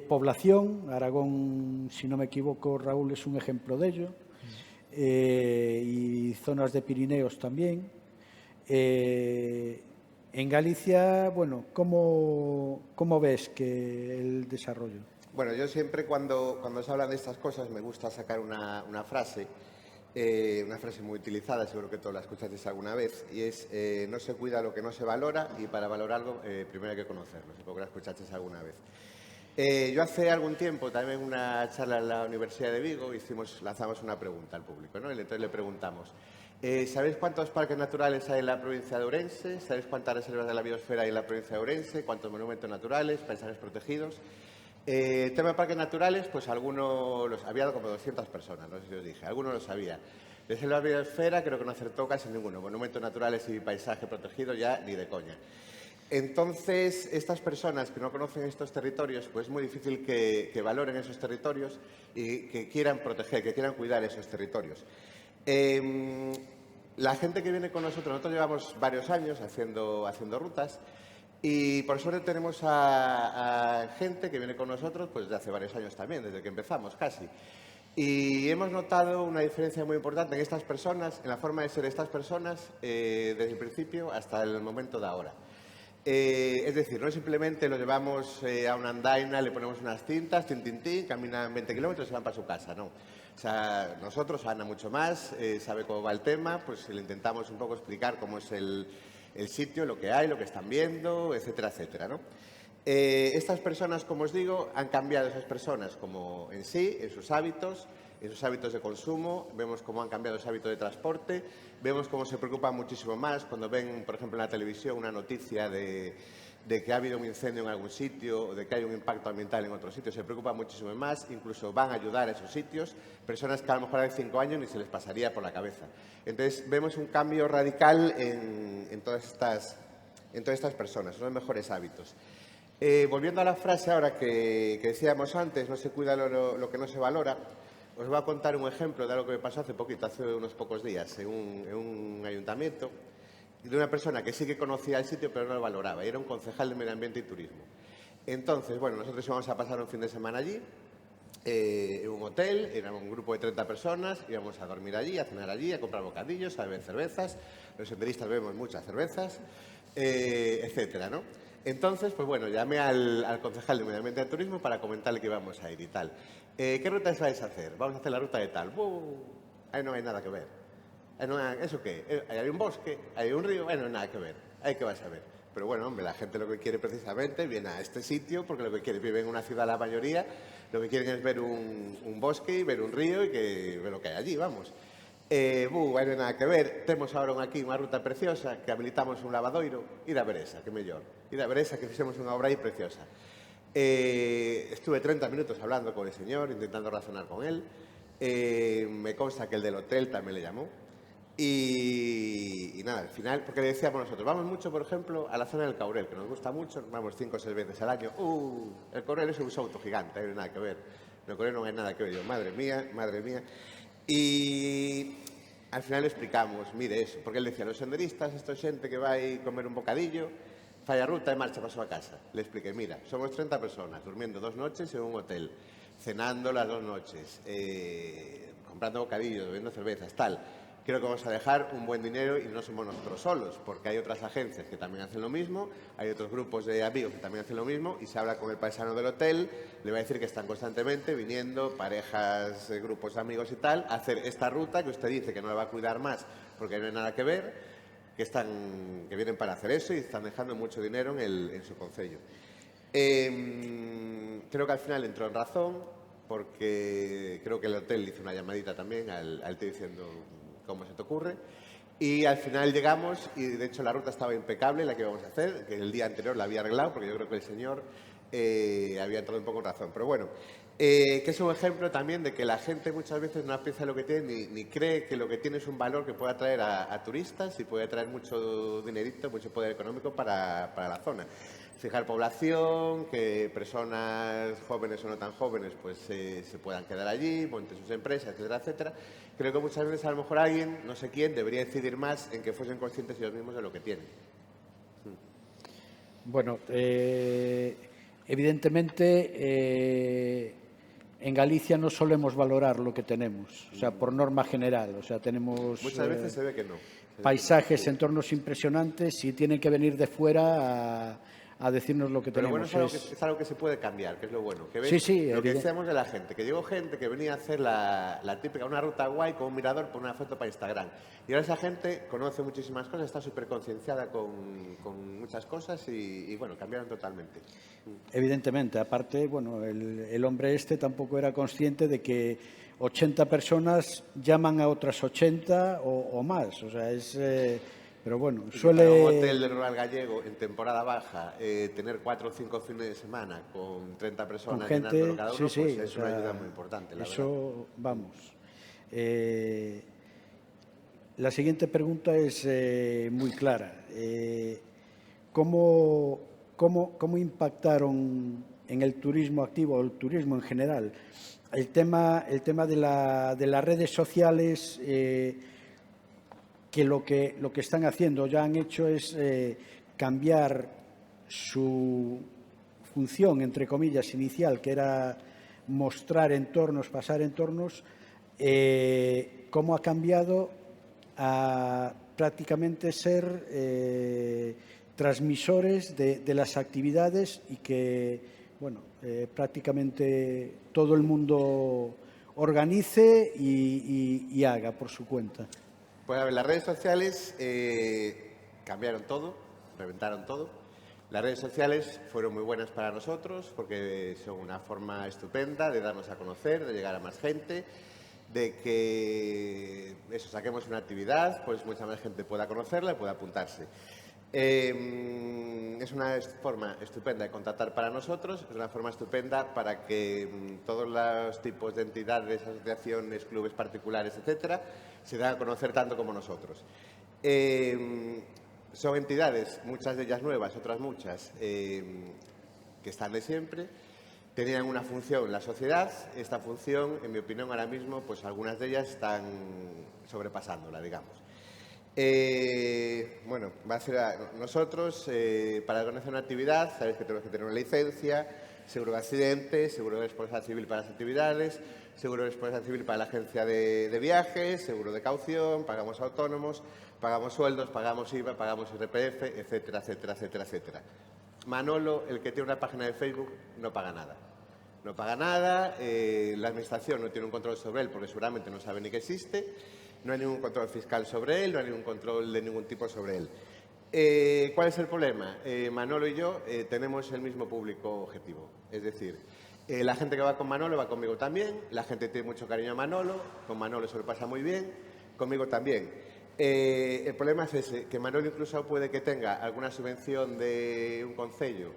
Speaker 2: población. Aragón, si no me equivoco, Raúl, es un ejemplo de ello. Y zonas de Pirineos también. En Galicia, ¿cómo ves que el desarrollo?
Speaker 5: Bueno, yo siempre cuando se hablan de estas cosas me gusta sacar una frase muy utilizada, seguro que todos la escuchasteis alguna vez, y es no se cuida lo que no se valora, y para valorarlo primero hay que conocerlo, supongo que la escuchasteis alguna vez. Yo hace algún tiempo, también en una charla en la Universidad de Vigo, lanzamos una pregunta al público, ¿no? Y entonces le preguntamos, ¿sabéis cuántos parques naturales hay en la provincia de Ourense? ¿Sabéis cuántas reservas de la biosfera hay en la provincia de Ourense? ¿Cuántos monumentos naturales, paisajes protegidos? El tema de parques naturales, pues había como 200 personas, no sé si os dije, algunos lo sabía. Reserva de la biosfera creo que no acertó casi ninguno, monumentos naturales y paisaje protegido ya ni de coña. Entonces, estas personas que no conocen estos territorios, pues es muy difícil que valoren esos territorios y que quieran proteger, que quieran cuidar esos territorios. La gente que viene con nosotros llevamos varios años haciendo rutas y por suerte tenemos a gente que viene con nosotros pues de hace varios años también, desde que empezamos casi. Y hemos notado una diferencia muy importante en estas personas, en la forma de ser de estas personas, desde el principio hasta el momento de ahora. Es decir, no simplemente lo llevamos a una andaina, le ponemos unas cintas, caminan 20 kilómetros y se van para su casa, no. O sea, nosotros, Ana mucho más, sabe cómo va el tema, pues le intentamos un poco explicar cómo es el sitio, lo que hay, lo que están viendo, etcétera, etcétera, ¿no? Estas personas, como os digo, han cambiado esas personas como en sí, en sus hábitos de consumo, vemos cómo han cambiado ese hábito de transporte, vemos cómo se preocupan muchísimo más cuando ven, por ejemplo, en la televisión una noticia de que ha habido un incendio en algún sitio o de que hay un impacto ambiental en otro sitio, se preocupan muchísimo más, incluso van a ayudar a esos sitios, personas que a lo mejor hace 5 años ni se les pasaría por la cabeza. Entonces, vemos un cambio radical en todas estas personas, son los mejores hábitos. Volviendo a la frase ahora que decíamos antes, no se cuida lo que no se valora. Os voy a contar un ejemplo de algo que me pasó hace unos pocos días, en un ayuntamiento, de una persona que sí que conocía el sitio pero no lo valoraba, y era un concejal de Medio Ambiente y Turismo. Entonces, nosotros íbamos a pasar un fin de semana allí, en un hotel, era un grupo de 30 personas, íbamos a dormir allí, a cenar allí, a comprar bocadillos, a beber cervezas, los senderistas bebemos muchas cervezas, etcétera, ¿no? Entonces, llamé al concejal de Medio Ambiente y Turismo para comentarle que íbamos a ir y tal. ¿Qué rutas vais a hacer? Vamos a hacer la ruta de tal. Ahí no hay nada que ver. ¿Eso qué? Hay un bosque, hay un río, no hay nada que ver. Ahí que vas a ver. Pero hombre, la gente lo que quiere precisamente viene a este sitio porque lo que quiere, vive en una ciudad la mayoría, lo que quieren es ver un bosque y ver un río y que ver lo que hay allí, vamos. Aí non hai nada que ver. Temos agora aquí unha ruta preciosa que habilitamos un lavadoiro. Ir a ver esa, que mellor. Ir a ver esa, que fixemos unha obra aí preciosa. Estuve 30 minutos hablando con el señor, intentando razonar con él. Me consta que el del hotel también le llamó. Y nada, al final, porque le decíamos nosotros, vamos mucho, por ejemplo, a la zona del Caurel, que nos gusta mucho, vamos 5 o 6 veces al año. El Caurel es un souto gigante, non hai nada que ver. No Caurel non hai nada que ver. Yo, madre mía. Y al final le explicamos, mire eso, porque él decía, los senderistas, esto es xente que vai comer un bocadillo, fai a ruta e marcha para a súa casa. Le expliqué, mira, somos 30 personas, durmiendo 2 noches en un hotel, cenando las 2 noches, comprando bocadillos, bebiendo cervezas, tal. Creo que vamos a dejar un buen dinero y no somos nosotros solos, porque hay otras agencias que también hacen lo mismo, hay otros grupos de amigos que también hacen lo mismo, y se habla con el paisano del hotel, le va a decir que están constantemente viniendo parejas, grupos de amigos y tal, a hacer esta ruta que usted dice que no la va a cuidar más porque no hay nada que ver, que vienen para hacer eso y están dejando mucho dinero en su concello. Creo que al final entró en razón, porque creo que el hotel hizo una llamadita también al tío diciendo cómo se te ocurre. Y al final llegamos y de hecho la ruta estaba impecable, la que íbamos a hacer, que el día anterior la había arreglado, porque yo creo que el señor había entrado un poco en razón. Pero bueno, que es un ejemplo también de que la gente muchas veces no aprecia lo que tiene ni cree que lo que tiene es un valor que puede atraer a turistas y puede atraer mucho dinerito, mucho poder económico para la zona. Fijar población, que personas jóvenes o no tan jóvenes pues se puedan quedar allí, monten sus empresas, etcétera, etcétera. Creo que muchas veces a lo mejor alguien, no sé quién, debería decidir más en que fuesen conscientes ellos mismos de lo que tienen.
Speaker 2: Bueno, evidentemente en Galicia no solemos valorar lo que tenemos, o sea, por norma general, o sea, tenemos
Speaker 5: Muchas veces se ve que no.
Speaker 2: paisajes, entornos impresionantes y tienen que venir de fuera a decirnos lo que
Speaker 5: Pero
Speaker 2: tenemos.
Speaker 5: bueno, es algo que se puede cambiar, que es lo bueno. Que ves,
Speaker 2: Sí,
Speaker 5: lo que decíamos de la gente, que llegó gente que venía a hacer la típica, una ruta guay con un mirador por una foto para Instagram. Y ahora esa gente conoce muchísimas cosas, está súper concienciada con muchas cosas y bueno, cambiaron totalmente.
Speaker 2: Evidentemente, aparte, bueno, el hombre este tampoco era consciente de que 80 personas llaman a otras 80 o más, o sea, es... pero bueno, suele...
Speaker 5: Para un hotel de rural gallego en temporada baja, tener 4 o 5 fines de semana con 30 personas
Speaker 2: con gente,
Speaker 5: llenándolo cada uno,
Speaker 2: sí,
Speaker 5: pues
Speaker 2: sí,
Speaker 5: es una ayuda muy importante, la
Speaker 2: eso,
Speaker 5: verdad.
Speaker 2: vamos. La siguiente pregunta es muy clara. ¿Cómo impactaron en el turismo activo o el turismo en general el tema de las redes sociales? Que lo que están haciendo, ya han hecho es cambiar su función, entre comillas, inicial, que era mostrar entornos, pasar entornos, cómo ha cambiado a prácticamente ser transmisores de las actividades y que, bueno, prácticamente todo el mundo organice y haga por su cuenta.
Speaker 5: Pues a ver, las redes sociales cambiaron todo, reventaron todo. Las redes sociales fueron muy buenas para nosotros porque son una forma estupenda de darnos a conocer, de llegar a más gente, de que saquemos una actividad, pues mucha más gente pueda conocerla y pueda apuntarse. Es una forma estupenda de contactar para nosotros, es una forma estupenda para que todos los tipos de entidades, asociaciones, clubes particulares, etcétera, se den a conocer tanto como nosotros. Son entidades, muchas de ellas nuevas, otras muchas, que están de siempre, tenían una función en la sociedad. Esta función, en mi opinión, ahora mismo, pues algunas de ellas están sobrepasándola, digamos. Bueno, va a ser nosotros, para organizar una actividad, sabéis que tenemos que tener una licencia, seguro de accidentes, seguro de responsabilidad civil para las actividades, seguro de responsabilidad civil para la agencia de viajes, seguro de caución, pagamos autónomos, pagamos sueldos, pagamos IVA, pagamos IRPF, etcétera, etcétera, etcétera, etcétera. Manolo, el que tiene una página de Facebook, no paga nada. No paga nada, la administración no tiene un control sobre él porque seguramente no sabe ni que existe. No hay ningún control fiscal sobre él, no hay ningún control de ningún tipo sobre él. ¿Cuál es el problema? Manolo y yo tenemos el mismo público objetivo. Es decir, la gente que va con Manolo va conmigo también, la gente tiene mucho cariño a Manolo, con Manolo se lo pasa muy bien, conmigo también. El problema es ese, que Manolo incluso puede que tenga alguna subvención de un concello,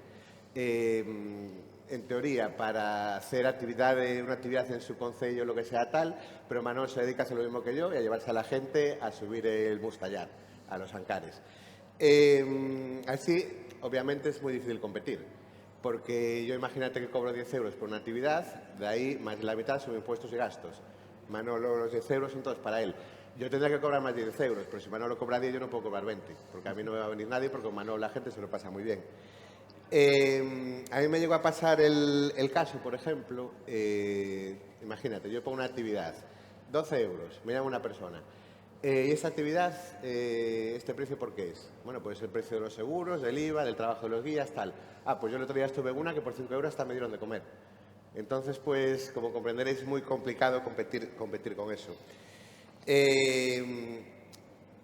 Speaker 5: en teoría, para hacer una actividad en su concello, lo que sea tal, pero Manolo se dedica a hacer lo mismo que yo y a llevarse a la gente a subir el Mustallar, a los Ancares. Así, obviamente, es muy difícil competir, porque yo imagínate que cobro 10 euros por una actividad, de ahí más de la mitad son impuestos y gastos. Manolo, los 10 euros son todos para él. Yo tendría que cobrar más de 10 euros, pero si Manolo cobra 10, yo no puedo cobrar 20, porque a mí no me va a venir nadie, porque con Manolo la gente se lo pasa muy bien. A mí me llegó a pasar el caso, por ejemplo, imagínate, yo pongo una actividad, 12 euros, me llama una persona. Y esta actividad, ¿este precio por qué es? Bueno, pues el precio de los seguros, del IVA, del trabajo de los guías, tal. Pues yo el otro día estuve en una que por 5 euros hasta me dieron de comer. Entonces, pues, como comprenderéis, es muy complicado competir con eso.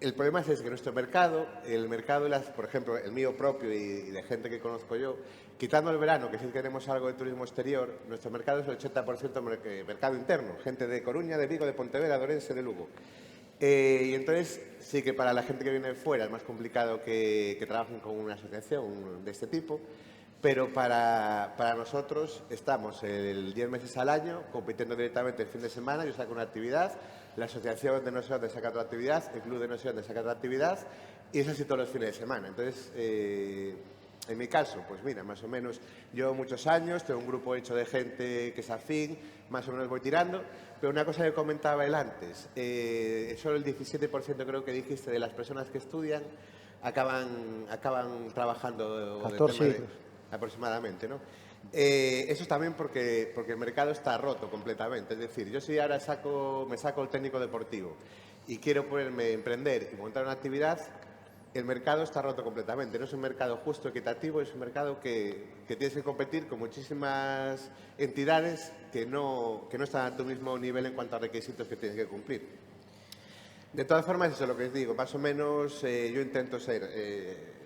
Speaker 5: El problema es que nuestro mercado, el mercado, por ejemplo, el mío propio y de gente que conozco yo, quitando el verano, que sí tenemos algo de turismo exterior, nuestro mercado es el 80% mercado interno, gente de Coruña, de Vigo, de Pontevedra, de Orense, de Lugo. Y entonces sí que para la gente que viene de fuera es más complicado que trabajen con una asociación de este tipo, pero para nosotros estamos 10 meses al año compitiendo directamente el fin de semana. Yo saco una actividad, la asociación de no sé dónde saca otra actividad, el club de no sé dónde saca otra actividad, y es así todos los fines de semana. Entonces, en mi caso, pues mira, más o menos, yo muchos años, tengo un grupo hecho de gente que es afín, más o menos voy tirando, pero una cosa que comentaba él antes, solo el 17% creo que dijiste de las personas que estudian acaban trabajando
Speaker 3: 14
Speaker 5: aproximadamente, ¿no? Eso es también porque el mercado está roto completamente. Es decir, yo si ahora me saco el técnico deportivo y quiero ponerme a emprender y montar una actividad, el mercado está roto completamente. No es un mercado justo, equitativo, es un mercado que tienes que competir con muchísimas entidades que no están a tu mismo nivel en cuanto a requisitos que tienes que cumplir. De todas formas, eso es lo que os digo. Más o menos yo intento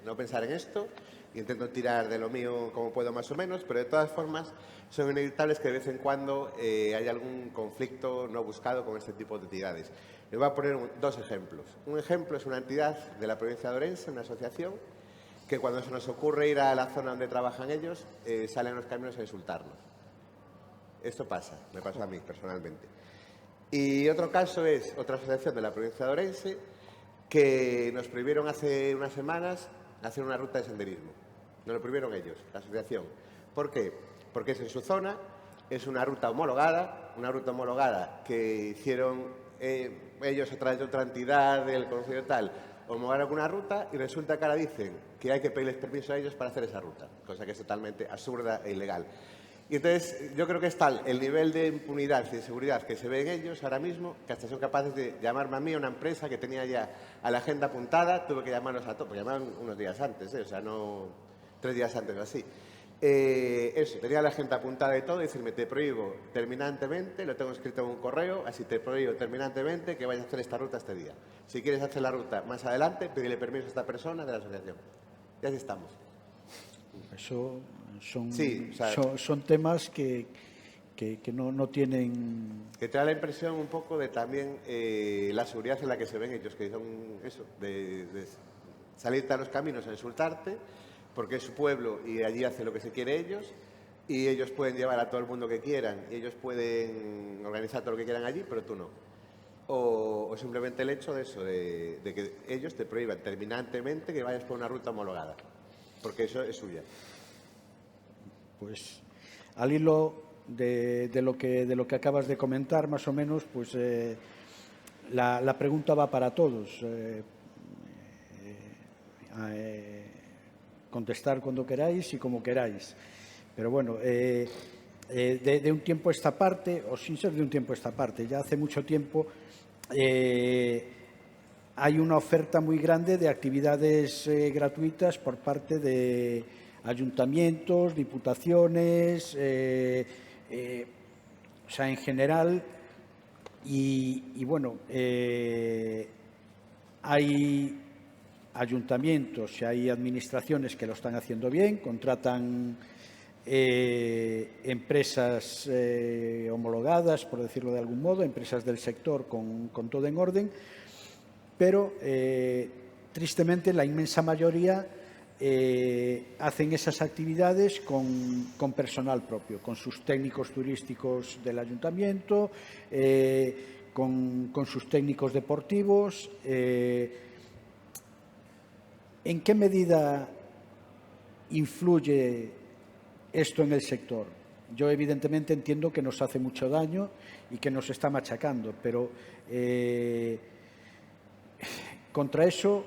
Speaker 5: no pensar en esto, intento tirar de lo mío como puedo más o menos, pero de todas formas son inevitables que de vez en cuando haya algún conflicto no buscado con este tipo de entidades. Les voy a poner dos ejemplos. Un ejemplo es una entidad de la provincia de Orense, una asociación, que cuando se nos ocurre ir a la zona donde trabajan ellos, salen los caminos a insultarnos. Esto pasa, me pasó a mí personalmente. Y otro caso es otra asociación de la provincia de Orense que nos prohibieron hace unas semanas hacer una ruta de senderismo. Nos lo prohibieron ellos, la asociación. ¿Por qué? Porque es en su zona, es una ruta homologada que hicieron ellos a través de otra entidad del Consejo y tal, homologaron una ruta y resulta que ahora dicen que hay que pedirles permiso a ellos para hacer esa ruta, cosa que es totalmente absurda e ilegal. Y entonces yo creo que es tal el nivel de impunidad y de seguridad que se ve en ellos ahora mismo que hasta son capaces de llamarme a mí a una empresa que tenía ya a la agenda apuntada, tuve que llamarlos a todos, pues llamaron unos días antes, o sea, no 3 días antes o así. Eso, tenía la agenda apuntada y todo, y decirme, te prohíbo terminantemente, lo tengo escrito en un correo, así te prohíbo terminantemente que vayas a hacer esta ruta este día. Si quieres hacer la ruta más adelante, pídele permiso a esta persona de la asociación. Y así estamos.
Speaker 2: Eso son,
Speaker 5: sí, o sea,
Speaker 2: son temas que no tienen...
Speaker 5: Que te da la impresión un poco de también la seguridad en la que se ven ellos, que son eso, de salirte a los caminos a insultarte, porque es su pueblo y allí hace lo que se quiere ellos, y ellos pueden llevar a todo el mundo que quieran, y ellos pueden organizar todo lo que quieran allí, pero tú no. O simplemente el hecho de eso, de que ellos te prohíban terminantemente que vayas por una ruta homologada, porque eso es suya.
Speaker 2: Pues al hilo de lo que acabas de comentar, más o menos, pues la pregunta va para todos. Contestar cuando queráis y como queráis. Pero bueno, de un tiempo a esta parte, o sin ser de un tiempo a esta parte, ya hace mucho tiempo hay una oferta muy grande de actividades gratuitas por parte de ayuntamientos, diputaciones, o sea, en general, y bueno, hay ayuntamientos y hay administraciones que lo están haciendo bien, contratan empresas homologadas, por decirlo de algún modo, empresas del sector con todo en orden, pero tristemente la inmensa mayoría hacen esas actividades con personal propio, con sus técnicos turísticos del ayuntamiento, con sus técnicos deportivos. ¿En qué medida influye esto en el sector? Yo evidentemente entiendo que nos hace mucho daño y que nos está machacando, pero contra eso,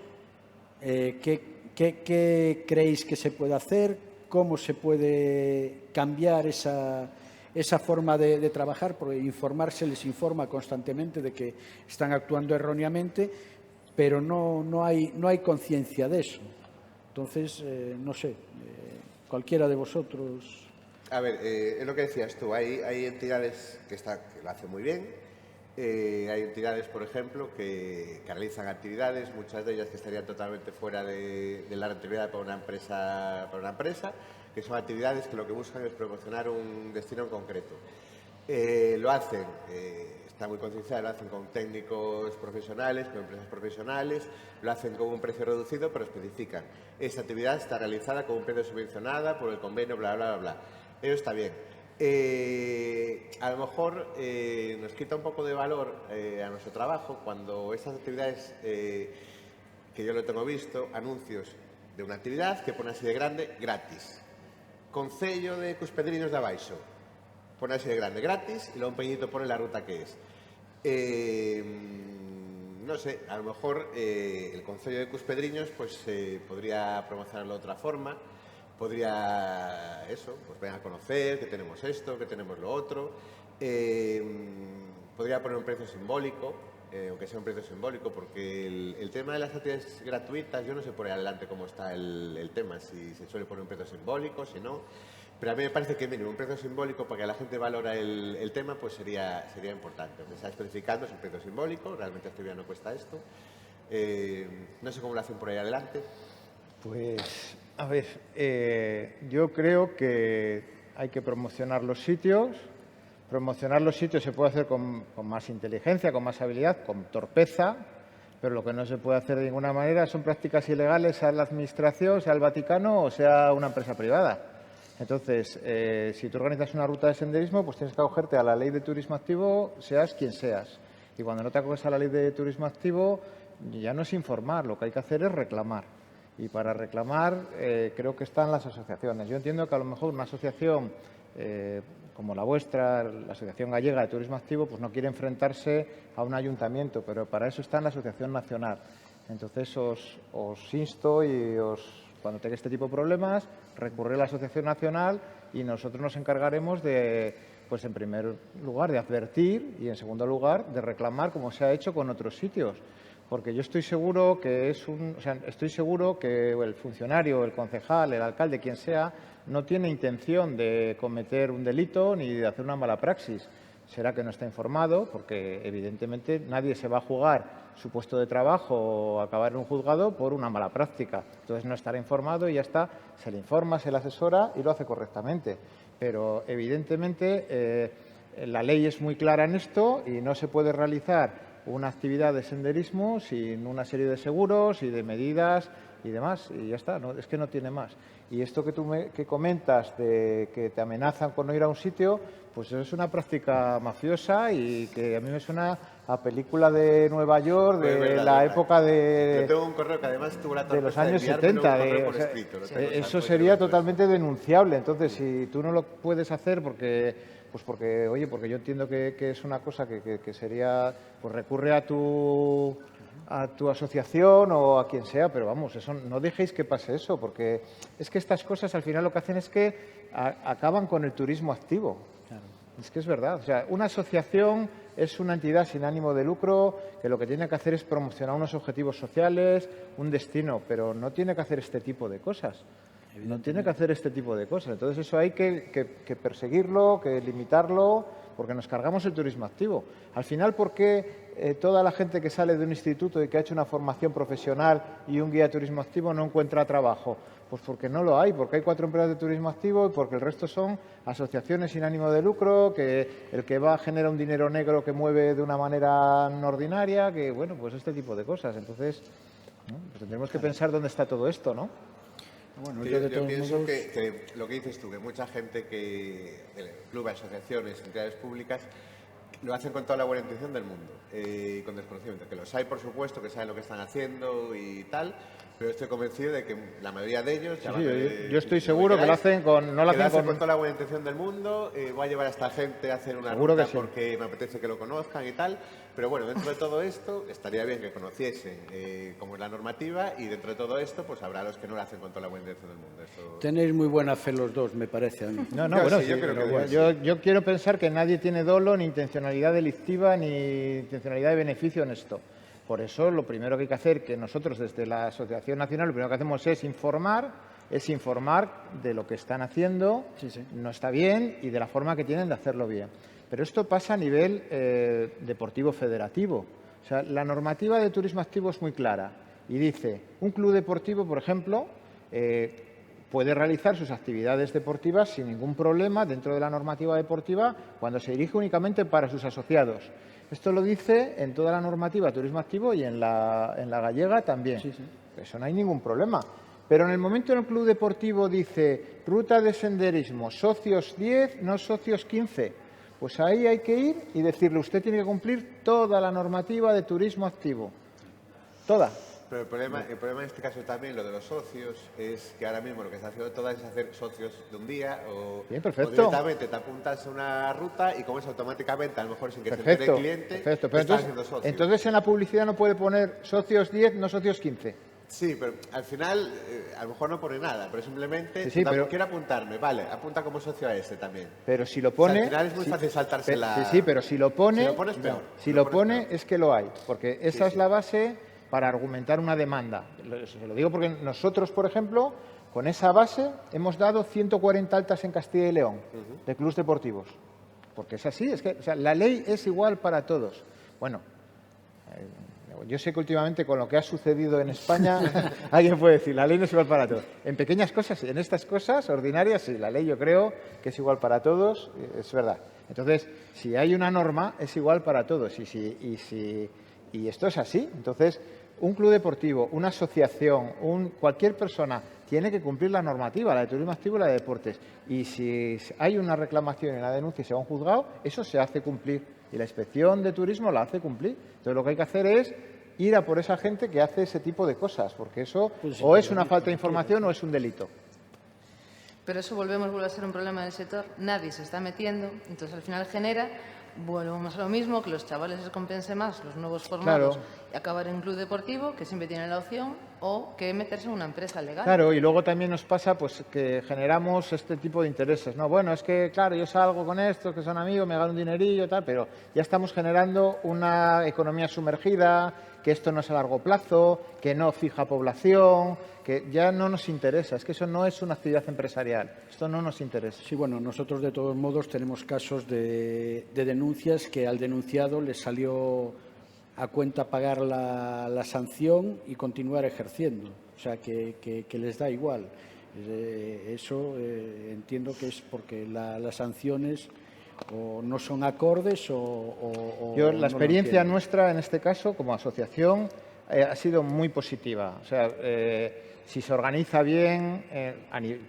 Speaker 2: ¿qué creéis que se puede hacer? ¿Cómo se puede cambiar esa forma de trabajar? Porque informarse les informa constantemente de que están actuando erróneamente, pero no hay conciencia de eso. Entonces, no sé, cualquiera de vosotros...
Speaker 5: A ver, es lo que decías tú, hay entidades que lo hacen muy bien Hay entidades, por ejemplo, que realizan actividades, muchas de ellas que estarían totalmente fuera de la rentabilidad para una empresa, que son actividades que lo que buscan es promocionar un destino en concreto. Lo hacen, está muy concienciado, lo hacen con técnicos profesionales, con empresas profesionales, lo hacen con un precio reducido, pero especifican. Esta actividad está realizada con un precio subvencionada por el convenio, bla, bla, bla, bla. Eso está bien. A lo mejor nos quita un poco de valor a nuestro trabajo cuando estas actividades, que yo lo tengo visto, anuncios de una actividad que pone así de grande, gratis. Concello de Cuspedriños de Abaixo, pone así de grande, gratis, y luego un pequeñito pone la ruta que es. No sé, a lo mejor el Concello de Cuspedriños pues podría promocionarlo de otra forma, podría, pues vengan a conocer que tenemos esto, que tenemos lo otro, podría poner un precio simbólico, aunque sea un precio simbólico, porque el tema de las actividades gratuitas, yo no sé por ahí adelante cómo está el tema, si se suele poner un precio simbólico, si no, pero a mí me parece que mínimo un precio simbólico para que la gente valora el tema, pues sería importante. Me está especificando, es un precio simbólico, realmente esta actividad no cuesta esto. No sé cómo lo hacen por ahí adelante.
Speaker 3: Pues, a ver, yo creo que hay que promocionar los sitios. Promocionar los sitios se puede hacer con más inteligencia, con más habilidad, con torpeza, pero lo que no se puede hacer de ninguna manera son prácticas ilegales, sea la Administración, sea el Vaticano o sea una empresa privada. Entonces, si tú organizas una ruta de senderismo, pues tienes que acogerte a la ley de turismo activo, seas quien seas. Y cuando no te acoges a la ley de turismo activo, ya no es informar, lo que hay que hacer es reclamar. Y para reclamar, creo que están las asociaciones. Yo entiendo que a lo mejor una asociación como la vuestra, la Asociación Gallega de Turismo Activo, pues no quiere enfrentarse a un ayuntamiento, pero para eso está en la Asociación Nacional. Entonces, os insto y cuando tenga este tipo de problemas, recurrir a la Asociación Nacional y nosotros nos encargaremos de, pues en primer lugar, de advertir y en segundo lugar, de reclamar como se ha hecho con otros sitios. Porque yo estoy seguro que estoy seguro que el funcionario, el concejal, el alcalde, quien sea, no tiene intención de cometer un delito ni de hacer una mala praxis. Será que no está informado, porque evidentemente nadie se va a jugar su puesto de trabajo o acabar en un juzgado por una mala práctica. Entonces no estará informado y ya está, se le informa, se le asesora y lo hace correctamente. Pero evidentemente la ley es muy clara en esto y no se puede realizar una actividad de senderismo sin una serie de seguros y de medidas y demás, y ya está, es que no tiene más. Y esto que tú que comentas de que te amenazan con no ir a un sitio, pues eso es una práctica mafiosa y que a mí me suena a película de Nueva York, de la época de...
Speaker 5: Yo tengo un correo que además tuvo la
Speaker 3: de los
Speaker 5: torpeza
Speaker 3: años
Speaker 5: de enviármelo
Speaker 3: 70.
Speaker 5: por escrito,
Speaker 3: Eso sería totalmente denunciable. Entonces, si tú no lo puedes hacer porque yo entiendo que es una cosa que sería, pues recurre a tu asociación o a quien sea, pero vamos, eso no dejéis que pase eso, porque es que estas cosas al final lo que hacen es que acaban con el turismo activo. Claro. Es que es verdad. O sea, una asociación es una entidad sin ánimo de lucro que lo que tiene que hacer es promocionar unos objetivos sociales, un destino, pero no tiene que hacer este tipo de cosas. No tiene que hacer este tipo de cosas. Entonces eso hay que perseguirlo, que limitarlo, porque nos cargamos el turismo activo. Al final, ¿por qué toda la gente que sale de un instituto y que ha hecho una formación profesional y un guía de turismo activo no encuentra trabajo? Pues porque no lo hay, porque hay 4 empresas de turismo activo y porque el resto son asociaciones sin ánimo de lucro, que el que va genera un dinero negro que mueve de una manera no ordinaria, que bueno, pues este tipo de cosas. Entonces, ¿no? Pues tendremos que pensar dónde está todo esto, ¿no?
Speaker 2: Bueno,
Speaker 5: yo pienso que lo que dices tú, que mucha gente clubes, asociaciones, entidades públicas, lo hacen con toda la buena intención del mundo, con desconocimiento. Que los hay, por supuesto, que saben lo que están haciendo y tal, pero estoy convencido de que la mayoría de ellos...
Speaker 3: yo estoy seguro que lo hacen con
Speaker 5: toda la buena intención del mundo, voy a llevar a esta gente a hacer una ruta porque me apetece que lo conozcan y tal, pero bueno, dentro de todo esto estaría bien que conociesen cómo es la normativa y dentro de todo esto pues habrá los que no lo hacen con toda la buena intención del mundo. Eso...
Speaker 2: Tenéis muy buena fe los dos, me parece a mí.
Speaker 3: Yo quiero pensar que nadie tiene dolo, ni intencionalidad delictiva, ni intencionalidad de beneficio en esto. Por eso, lo primero que hay que hacer, que nosotros desde la Asociación Nacional, lo primero que hacemos es informar de lo que están haciendo, no está bien, y de la forma que tienen de hacerlo bien. Pero esto pasa a nivel deportivo federativo. O sea, la normativa de turismo activo es muy clara y dice, un club deportivo, por ejemplo, puede realizar sus actividades deportivas sin ningún problema dentro de la normativa deportiva cuando se dirige únicamente para sus asociados. Esto lo dice en toda la normativa de turismo activo y en la gallega también.
Speaker 2: Sí, sí.
Speaker 3: Eso no hay ningún problema. Pero en el momento en el club deportivo dice ruta de senderismo, socios 10, no socios 15, pues ahí hay que ir y decirle, usted tiene que cumplir toda la normativa de turismo activo. Toda.
Speaker 5: Pero el problema en este caso también, lo de los socios, es que ahora mismo lo que está haciendo todas es hacer socios de un día o,
Speaker 3: Bien, perfecto.
Speaker 5: o directamente te apuntas a una ruta y con eso automáticamente, a lo mejor sin que se entere
Speaker 3: Perfecto,
Speaker 5: el cliente,
Speaker 3: perfecto. Pero
Speaker 5: estás haciendo socio.
Speaker 3: entonces en la publicidad no puede poner socios 10, no socios 15.
Speaker 5: Sí, pero al final a lo mejor no pone nada, pero simplemente
Speaker 3: Sí, pero
Speaker 5: quiero apuntarme, vale, apunta como socio a este también.
Speaker 3: Pero si lo pone...
Speaker 5: O sea, al final es muy fácil saltarse la...
Speaker 3: Sí, pero si lo pone...
Speaker 5: Si lo pones, peor.
Speaker 3: Si lo pone es que lo hay, porque esa es la base para argumentar una demanda. Se lo digo porque nosotros, por ejemplo, con esa base hemos dado 140 altas en Castilla y León de clubes deportivos. Porque es así, es que o sea, la ley es igual para todos. Bueno, yo sé que últimamente con lo que ha sucedido en España, alguien puede decir, la ley no es igual para todos. En pequeñas cosas, en estas cosas ordinarias, sí, la ley yo creo que es igual para todos, es verdad. Entonces, si hay una norma, es igual para todos. Y esto es así. Entonces, un club deportivo, una asociación, cualquier persona tiene que cumplir la normativa, la de turismo activo y la de deportes. Y si hay una reclamación y una denuncia y se va a un juzgado, eso se hace cumplir. Y la inspección de turismo la hace cumplir. Entonces, lo que hay que hacer es ir a por esa gente que hace ese tipo de cosas, porque eso o es una falta de información o es un delito.
Speaker 4: Pero eso vuelve a ser un problema del sector. Nadie se está metiendo, entonces al final genera, volvemos a lo mismo, que los chavales les compense más, los nuevos formados, y acabar en un club deportivo, que siempre tienen la opción, o que meterse en una empresa legal.
Speaker 3: Claro, y luego también nos pasa pues que generamos este tipo de intereses, ¿no? Bueno, es que, claro, yo salgo con estos que son amigos, me gano un dinerillo, tal, pero ya estamos generando una economía sumergida, que esto no es a largo plazo, que no fija población, que ya no nos interesa. Es que eso no es una actividad empresarial. Esto no nos interesa.
Speaker 2: Sí, bueno, nosotros de todos modos tenemos casos de denuncias que al denunciado le salió a cuenta pagar la sanción y continuar ejerciendo. O sea, que les da igual. Eso entiendo que es porque las sanciones o no son acordes o
Speaker 3: la experiencia nuestra en este caso como asociación ha sido muy positiva. O sea, si se organiza bien,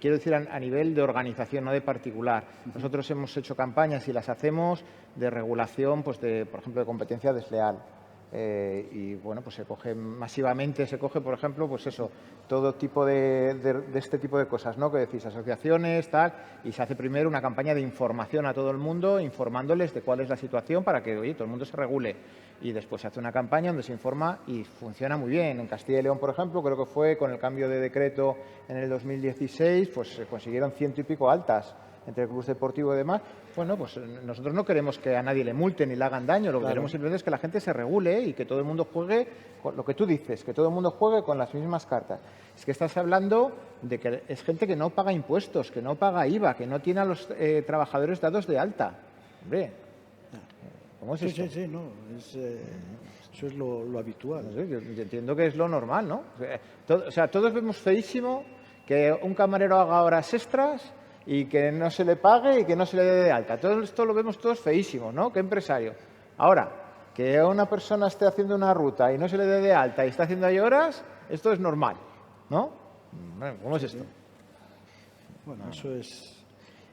Speaker 3: quiero decir a nivel de organización, no de particular. Nosotros hemos hecho campañas y las hacemos de regulación, pues por ejemplo, de competencia desleal. Y bueno, pues se coge masivamente, por ejemplo, pues eso, todo tipo de este tipo de cosas, ¿no? Que decís, asociaciones, tal, y se hace primero una campaña de información a todo el mundo, informándoles de cuál es la situación para que, oye, todo el mundo se regule. Y después se hace una campaña donde se informa y funciona muy bien. En Castilla y León, por ejemplo, creo que fue con el cambio de decreto en el 2016, pues se consiguieron 100 y pico altas entre el club deportivo y demás. Bueno, pues nosotros no queremos que a nadie le multen ni le hagan daño, lo que queremos simplemente es que la gente se regule y que todo el mundo juegue con lo que tú dices, que todo el mundo juegue con las mismas cartas. Es que estás hablando de que es gente que no paga impuestos, que no paga IVA, que no tiene a los trabajadores dados de alta. Hombre, ¿cómo es esto?
Speaker 2: Sí, no, eso es lo habitual.
Speaker 3: No sé, yo entiendo que es lo normal, ¿no? O sea, todos vemos feísimo que un camarero haga horas extras y que no se le pague y que no se le dé de alta. Todo esto lo vemos todos feísimos, ¿no? ¿Qué empresario? Ahora, que una persona esté haciendo una ruta y no se le dé de alta y está haciendo ahí horas, esto es normal, ¿no? Bueno, ¿cómo es esto?
Speaker 2: Bueno, eso es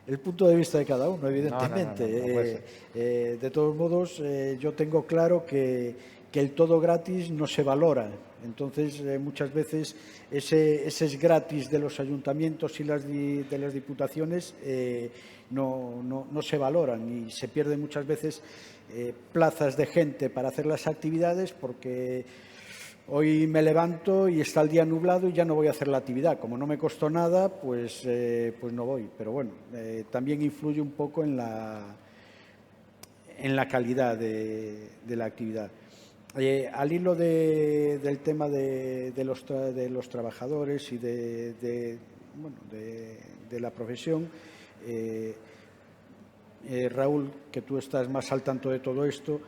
Speaker 2: el punto de vista de cada uno, evidentemente.
Speaker 3: No puede ser.
Speaker 2: De todos modos, yo tengo claro que el todo gratis no se valora. Entonces, muchas veces ese es gratis de los ayuntamientos y de las diputaciones no se valoran y se pierden muchas veces plazas de gente para hacer las actividades porque hoy me levanto y está el día nublado y ya no voy a hacer la actividad. Como no me costó nada, pues no voy. Pero bueno, también influye un poco en la calidad de la actividad. Al hilo del tema de los trabajadores y de la profesión, Raúl, que tú estás más al tanto de todo esto,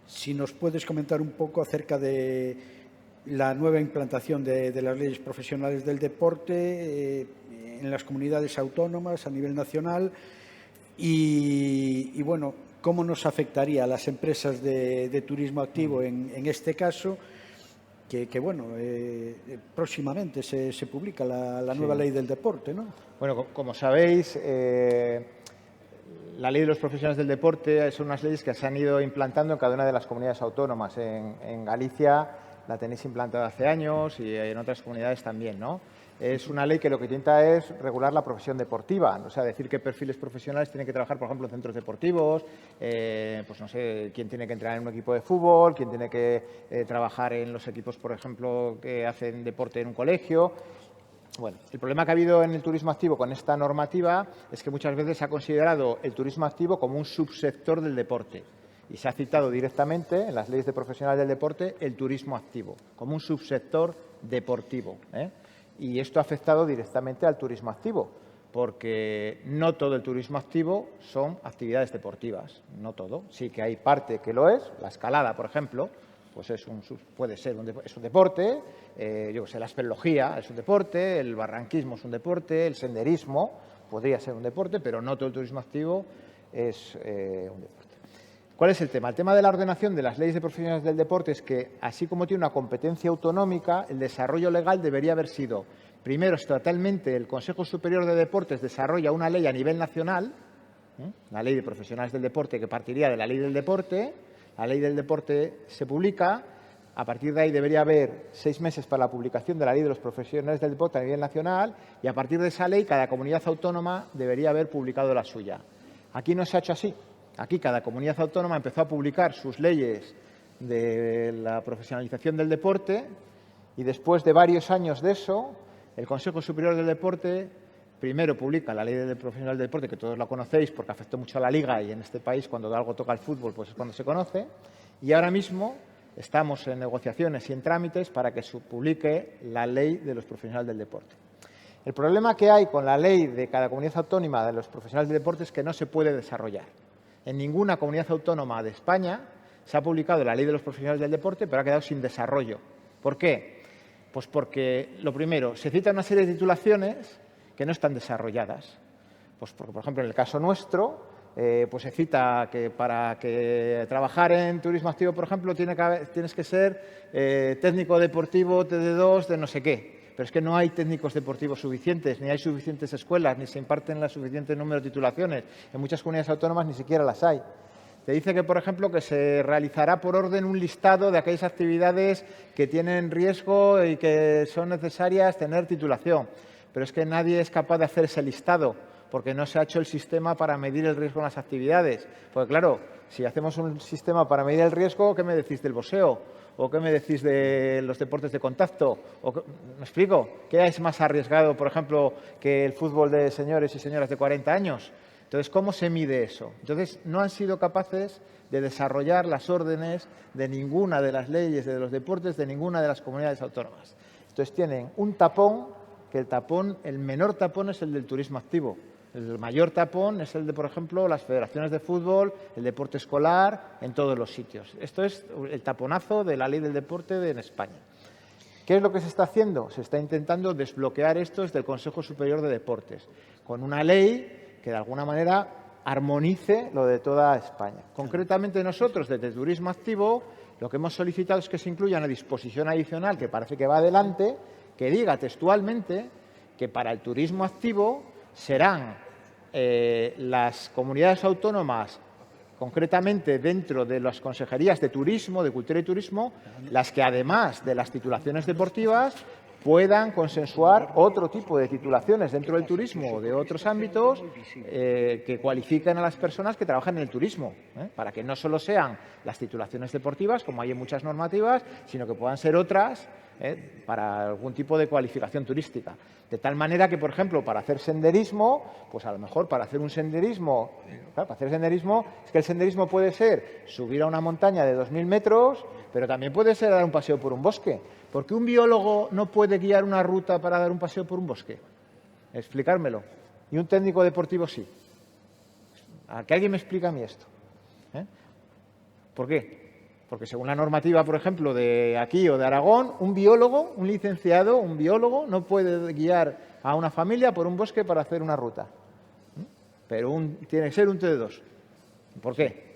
Speaker 2: si nos puedes comentar un poco acerca de la nueva implantación de las leyes profesionales del deporte en las comunidades autónomas a nivel nacional y bueno, cómo nos afectaría a las empresas de turismo activo en este caso, que bueno, próximamente se publica la nueva ley del deporte, ¿no?
Speaker 3: Bueno, como sabéis, la ley de los profesionales del deporte son unas leyes que se han ido implantando en cada una de las comunidades autónomas. En Galicia la tenéis implantada hace años y en otras comunidades también, ¿no? Es una ley que lo que intenta es regular la profesión deportiva, o sea, decir qué perfiles profesionales tienen que trabajar, por ejemplo, en centros deportivos, pues no sé, quién tiene que entrenar en un equipo de fútbol, quién tiene que trabajar en los equipos, por ejemplo, que hacen deporte en un colegio. Bueno, el problema que ha habido en el turismo activo con esta normativa es que muchas veces se ha considerado el turismo activo como un subsector del deporte y se ha citado directamente en las leyes de profesionales del deporte el turismo activo como un subsector deportivo, Y esto ha afectado directamente al turismo activo, porque no todo el turismo activo son actividades deportivas, no todo. Sí que hay parte que lo es, la escalada, por ejemplo, pues puede ser un deporte, yo que sé, la espeleología es un deporte, el barranquismo es un deporte, el senderismo podría ser un deporte, pero no todo el turismo activo es un deporte. ¿Cuál es el tema? El tema de la ordenación de las leyes de profesionales del deporte es que, así como tiene una competencia autonómica, el desarrollo legal debería haber sido, primero, estatalmente, el Consejo Superior de Deportes desarrolla una ley a nivel nacional, la ley de profesionales del deporte que partiría de la ley del deporte, la ley del deporte se publica, a partir de ahí debería haber 6 meses para la publicación de la ley de los profesionales del deporte a nivel nacional y a partir de esa ley cada comunidad autónoma debería haber publicado la suya. Aquí no se ha hecho así. Aquí cada comunidad autónoma empezó a publicar sus leyes de la profesionalización del deporte y después de varios años de eso, el Consejo Superior del Deporte primero publica la ley del profesional del deporte, que todos la conocéis porque afectó mucho a la Liga y en este país cuando algo toca el fútbol pues es cuando se conoce, y ahora mismo estamos en negociaciones y en trámites para que se publique la ley de los profesionales del deporte. El problema que hay con la ley de cada comunidad autónoma de los profesionales del deporte es que no se puede desarrollar. En ninguna comunidad autónoma de España se ha publicado la ley de los profesionales del deporte, pero ha quedado sin desarrollo. ¿Por qué? Pues porque, lo primero, se cita una serie de titulaciones que no están desarrolladas. Pues porque, por ejemplo, en el caso nuestro, pues se cita que para que trabajar en turismo activo, por ejemplo, tienes que ser técnico deportivo TD2 de no sé qué. Pero es que no hay técnicos deportivos suficientes, ni hay suficientes escuelas, ni se imparten el suficiente número de titulaciones. En muchas comunidades autónomas ni siquiera las hay. Te dice que, por ejemplo, que se realizará por orden un listado de aquellas actividades que tienen riesgo y que son necesarias tener titulación. Pero es que nadie es capaz de hacer ese listado, porque no se ha hecho el sistema para medir el riesgo en las actividades. Porque, claro, si hacemos un sistema para medir el riesgo, ¿qué me decís del boxeo? ¿O qué me decís de los deportes de contacto? ¿Me explico? ¿Qué es más arriesgado, por ejemplo, que el fútbol de señores y señoras de 40 años? Entonces, ¿cómo se mide eso? Entonces, no han sido capaces de desarrollar las órdenes de ninguna de las leyes de los deportes de ninguna de las comunidades autónomas. Entonces, tienen un tapón, que el menor tapón es el del turismo activo. El mayor tapón es el de, por ejemplo, las federaciones de fútbol, el deporte escolar, en todos los sitios. Esto es el taponazo de la ley del deporte en España. ¿Qué es lo que se está haciendo? Se está intentando desbloquear esto desde el Consejo Superior de Deportes, con una ley que de alguna manera armonice lo de toda España. Concretamente nosotros, desde Turismo Activo, lo que hemos solicitado es que se incluya una disposición adicional que parece que va adelante, que diga textualmente que para el turismo activo serán las comunidades autónomas, concretamente dentro de las consejerías de turismo, de cultura y turismo, las que además de las titulaciones deportivas puedan consensuar otro tipo de titulaciones dentro del turismo o de otros ámbitos que cualifiquen a las personas que trabajan en el turismo, para que no solo sean las titulaciones deportivas, como hay en muchas normativas, sino que puedan ser otras para algún tipo de cualificación turística. De tal manera que, por ejemplo, para hacer senderismo, pues a lo mejor para hacer un senderismo, claro, para hacer senderismo, es que el senderismo puede ser subir a una montaña de 2000 metros, pero también puede ser dar un paseo por un bosque. ¿Por qué un biólogo no puede guiar una ruta para dar un paseo por un bosque? Explicármelo. y un técnico deportivo sí. ¿A que alguien me explica a mí esto? ¿Por qué? Porque según la normativa, por ejemplo, de aquí o de Aragón, un biólogo, un licenciado, un biólogo no puede guiar a una familia por un bosque para hacer una ruta. Pero tiene que ser un TD2. ¿Por qué?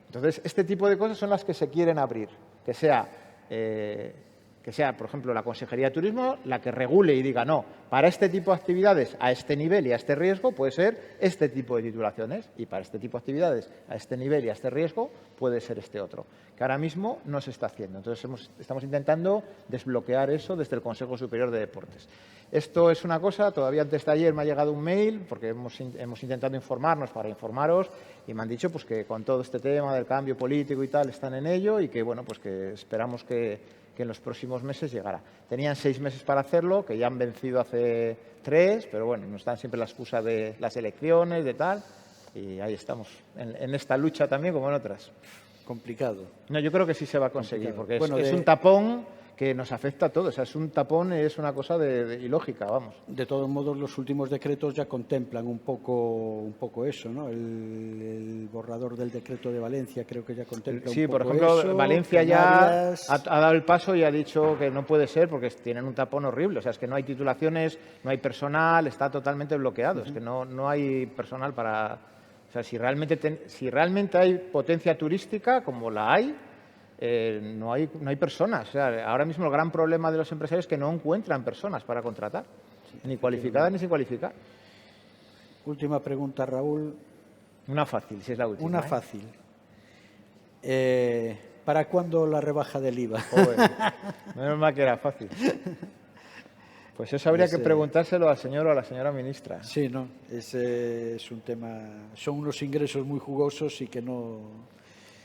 Speaker 3: Entonces, este tipo de cosas son las que se quieren abrir. Que sea, por ejemplo, la Consejería de Turismo la que regule y diga, no, para este tipo de actividades a este nivel y a este riesgo puede ser este tipo de titulaciones, y para este tipo de actividades a este nivel y a este riesgo puede ser este otro, que ahora mismo no se está haciendo. Entonces, estamos intentando desbloquear eso desde el Consejo Superior de Deportes. Esto es una cosa, todavía antes de ayer me ha llegado un mail, porque hemos intentado informarnos para informaros, y me han dicho pues, que con todo este tema del cambio político y tal están en ello, y que, bueno, pues que esperamos que en los próximos meses llegará. Tenían 6 meses para hacerlo, que ya han vencido hace 3, pero bueno, nos dan siempre la excusa de las elecciones, de tal, y ahí estamos, en esta lucha también como en otras.
Speaker 2: Complicado.
Speaker 3: No, yo creo que sí se va a conseguir,
Speaker 2: Complicado.
Speaker 3: porque es un tapón que nos afecta a todos. O sea, es un tapón, es una cosa ilógica, vamos.
Speaker 2: De todos modos, los últimos decretos ya contemplan un poco eso, ¿no? El borrador del decreto de Valencia creo que ya contempla un poco eso.
Speaker 3: Sí, por ejemplo, Valencia ya ha dado el paso y ha dicho que no puede ser porque tienen un tapón horrible. O sea, es que no hay titulaciones, no hay personal, está totalmente bloqueado. Es que no hay personal para... O sea, si realmente hay potencia turística, como la hay, no hay personas. O sea, ahora mismo el gran problema de los empresarios es que no encuentran personas para contratar, ni cualificadas ni sin cualificar.
Speaker 2: Última pregunta, Raúl.
Speaker 3: Una fácil, si es la última.
Speaker 2: Una fácil. ¿Para cuándo la rebaja del IVA?
Speaker 3: Joder, menos mal que era fácil. Pues eso habría que preguntárselo al señor o a la señora ministra.
Speaker 2: Sí, no, es un tema... Son unos ingresos muy jugosos y que no...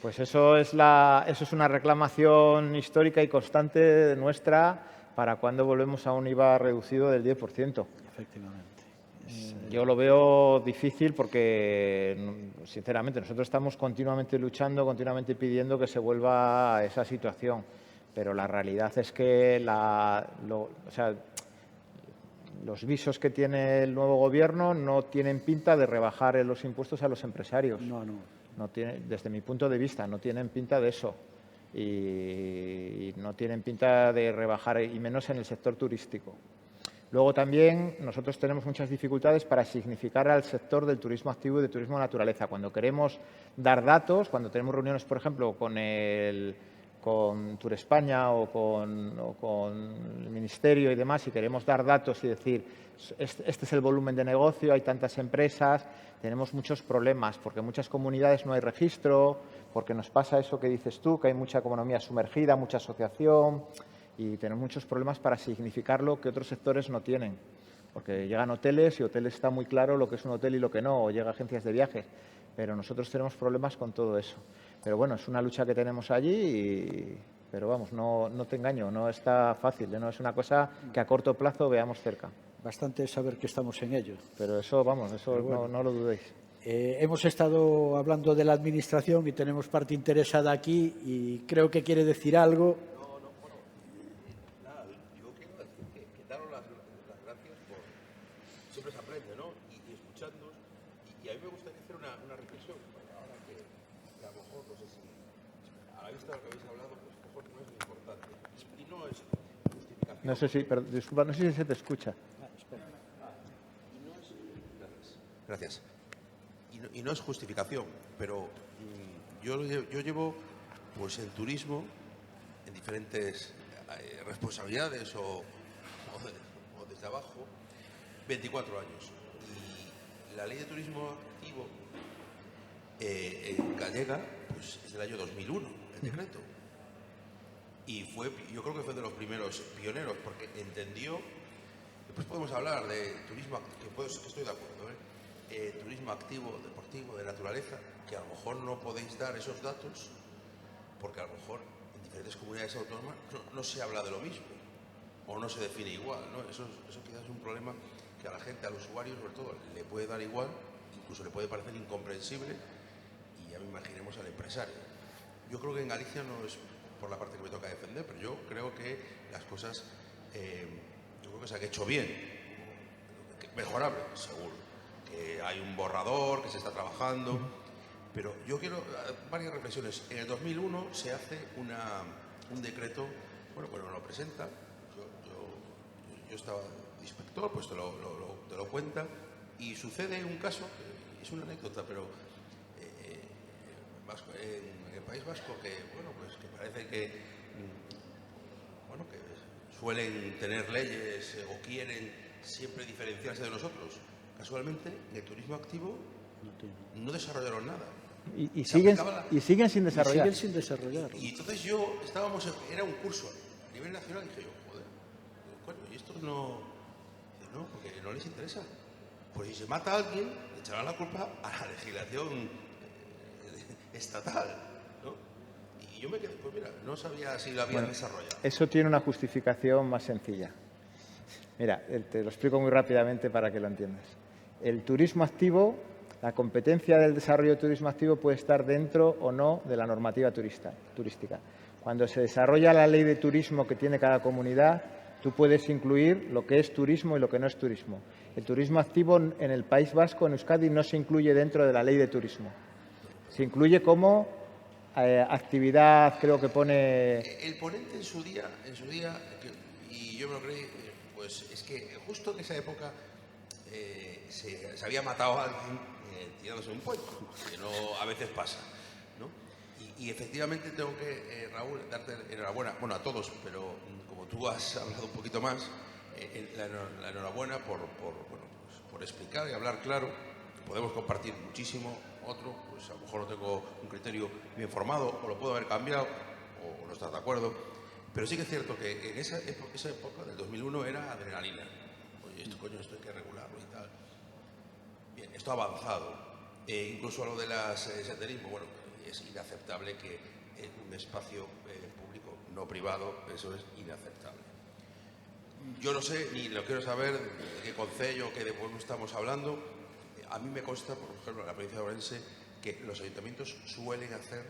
Speaker 3: Pues eso es una reclamación histórica y constante nuestra para cuando volvemos a un IVA reducido del 10%.
Speaker 2: Efectivamente.
Speaker 3: Yo lo veo difícil porque, sinceramente, nosotros estamos continuamente luchando, continuamente pidiendo que se vuelva a esa situación. Pero la realidad es que los visos que tiene el nuevo gobierno no tienen pinta de rebajar los impuestos a los empresarios. No tiene, desde mi punto de vista, no tienen pinta de eso. Y no tienen pinta de rebajar, y menos en el sector turístico. Luego también nosotros tenemos muchas dificultades para significar al sector del turismo activo y de turismo de naturaleza. Cuando queremos dar datos, cuando tenemos reuniones, por ejemplo, con Tour España o con el Ministerio y demás, y queremos dar datos y decir, este es el volumen de negocio, hay tantas empresas, tenemos muchos problemas, porque en muchas comunidades no hay registro, porque nos pasa eso que dices tú, que hay mucha economía sumergida, mucha asociación, y tenemos muchos problemas para significarlo que otros sectores no tienen. Porque llegan hoteles y hoteles está muy claro lo que es un hotel y lo que no, o llega agencias de viajes, pero nosotros tenemos problemas con todo eso. Pero bueno, es una lucha que tenemos allí, pero vamos, no te engaño, no está fácil, no es una cosa que a corto plazo veamos cerca.
Speaker 2: Bastante saber que estamos en ello.
Speaker 3: Pero eso, vamos, bueno, no lo dudéis.
Speaker 2: Hemos estado hablando de la Administración y tenemos parte interesada aquí y creo que quiere decir algo.
Speaker 1: Nada, yo quiero decir que daros las gracias por... Siempre se aprende, ¿no? Y escuchándonos. Y a mí me gustaría hacer una reflexión. Ahora que a lo mejor, no sé si a la vista de lo que habéis hablado, pues a lo mejor no es muy importante. Y no es justificación.
Speaker 3: No sé si, pero disculpa, no sé si se te escucha.
Speaker 1: Gracias. Y no es justificación, pero yo llevo pues en turismo, en diferentes responsabilidades o desde abajo, 24 años. Y la ley de turismo activo en gallega pues, es del año 2001, el decreto. Y yo creo que fue de los primeros pioneros, porque entendió. Después podemos hablar de turismo, que estoy de acuerdo, turismo activo, deportivo, de naturaleza, que a lo mejor no podéis dar esos datos, porque a lo mejor en diferentes comunidades autónomas no se habla de lo mismo, o no se define igual, ¿no? Eso quizás es un problema que a la gente, al usuario sobre todo, le puede dar igual, incluso le puede parecer incomprensible, y ya me imaginemos al empresario. Yo creo que en Galicia no es por la parte que me toca defender, pero yo creo que las cosas, yo creo que se han hecho bien, mejorable, seguro. que hay un borrador, que se está trabajando, pero yo quiero varias reflexiones. En el 2001 se hace un decreto, bueno, cuando lo presenta, yo estaba de inspector, pues te lo cuenta, y sucede un caso, es una anécdota, pero en el País Vasco, que bueno, pues que parece que bueno, que suelen tener leyes o quieren siempre diferenciarse de nosotros. Casualmente, en el turismo activo no desarrollaron nada.
Speaker 3: Y siguen sin desarrollar.
Speaker 2: Siguen sin desarrollar.
Speaker 1: Y entonces era un curso a nivel nacional, y dije yo, joder, coño, y esto no, porque no les interesa. Pues si se mata a alguien, le echarán la culpa a la legislación estatal, ¿no? Y yo me quedé, pues mira, no sabía si lo habían desarrollado.
Speaker 3: Eso tiene una justificación más sencilla. Mira, te lo explico muy rápidamente para que lo entiendas. El turismo activo, la competencia del desarrollo de turismo activo puede estar dentro o no de la normativa turística. Cuando se desarrolla la ley de turismo que tiene cada comunidad, tú puedes incluir lo que es turismo y lo que no es turismo. El turismo activo en el País Vasco, en Euskadi, no se incluye dentro de la ley de turismo. Se incluye como actividad, creo que pone...
Speaker 1: El ponente en su día, y yo me lo creí, pues es que justo en esa época se había matado a alguien tirándose un puente, que no a veces pasa, ¿no? Y efectivamente tengo que, Raúl, darte enhorabuena, bueno, a todos, pero como tú has hablado un poquito más, la enhorabuena por explicar y hablar claro. Podemos compartir muchísimo, otro, pues a lo mejor no tengo un criterio bien formado, o lo puedo haber cambiado, o no estás de acuerdo, pero sí que es cierto que en esa época del 2001 era adrenalina. Oye, esto hay que regularlo y tal. Bien, esto ha avanzado. Incluso a lo de las senderismo, bueno, es inaceptable que en un espacio público, no privado, eso es inaceptable. Yo no sé, ni lo quiero saber de qué concello, qué de pueblo estamos hablando. A mí me consta, por ejemplo, en la provincia de Ourense, que los ayuntamientos suelen hacer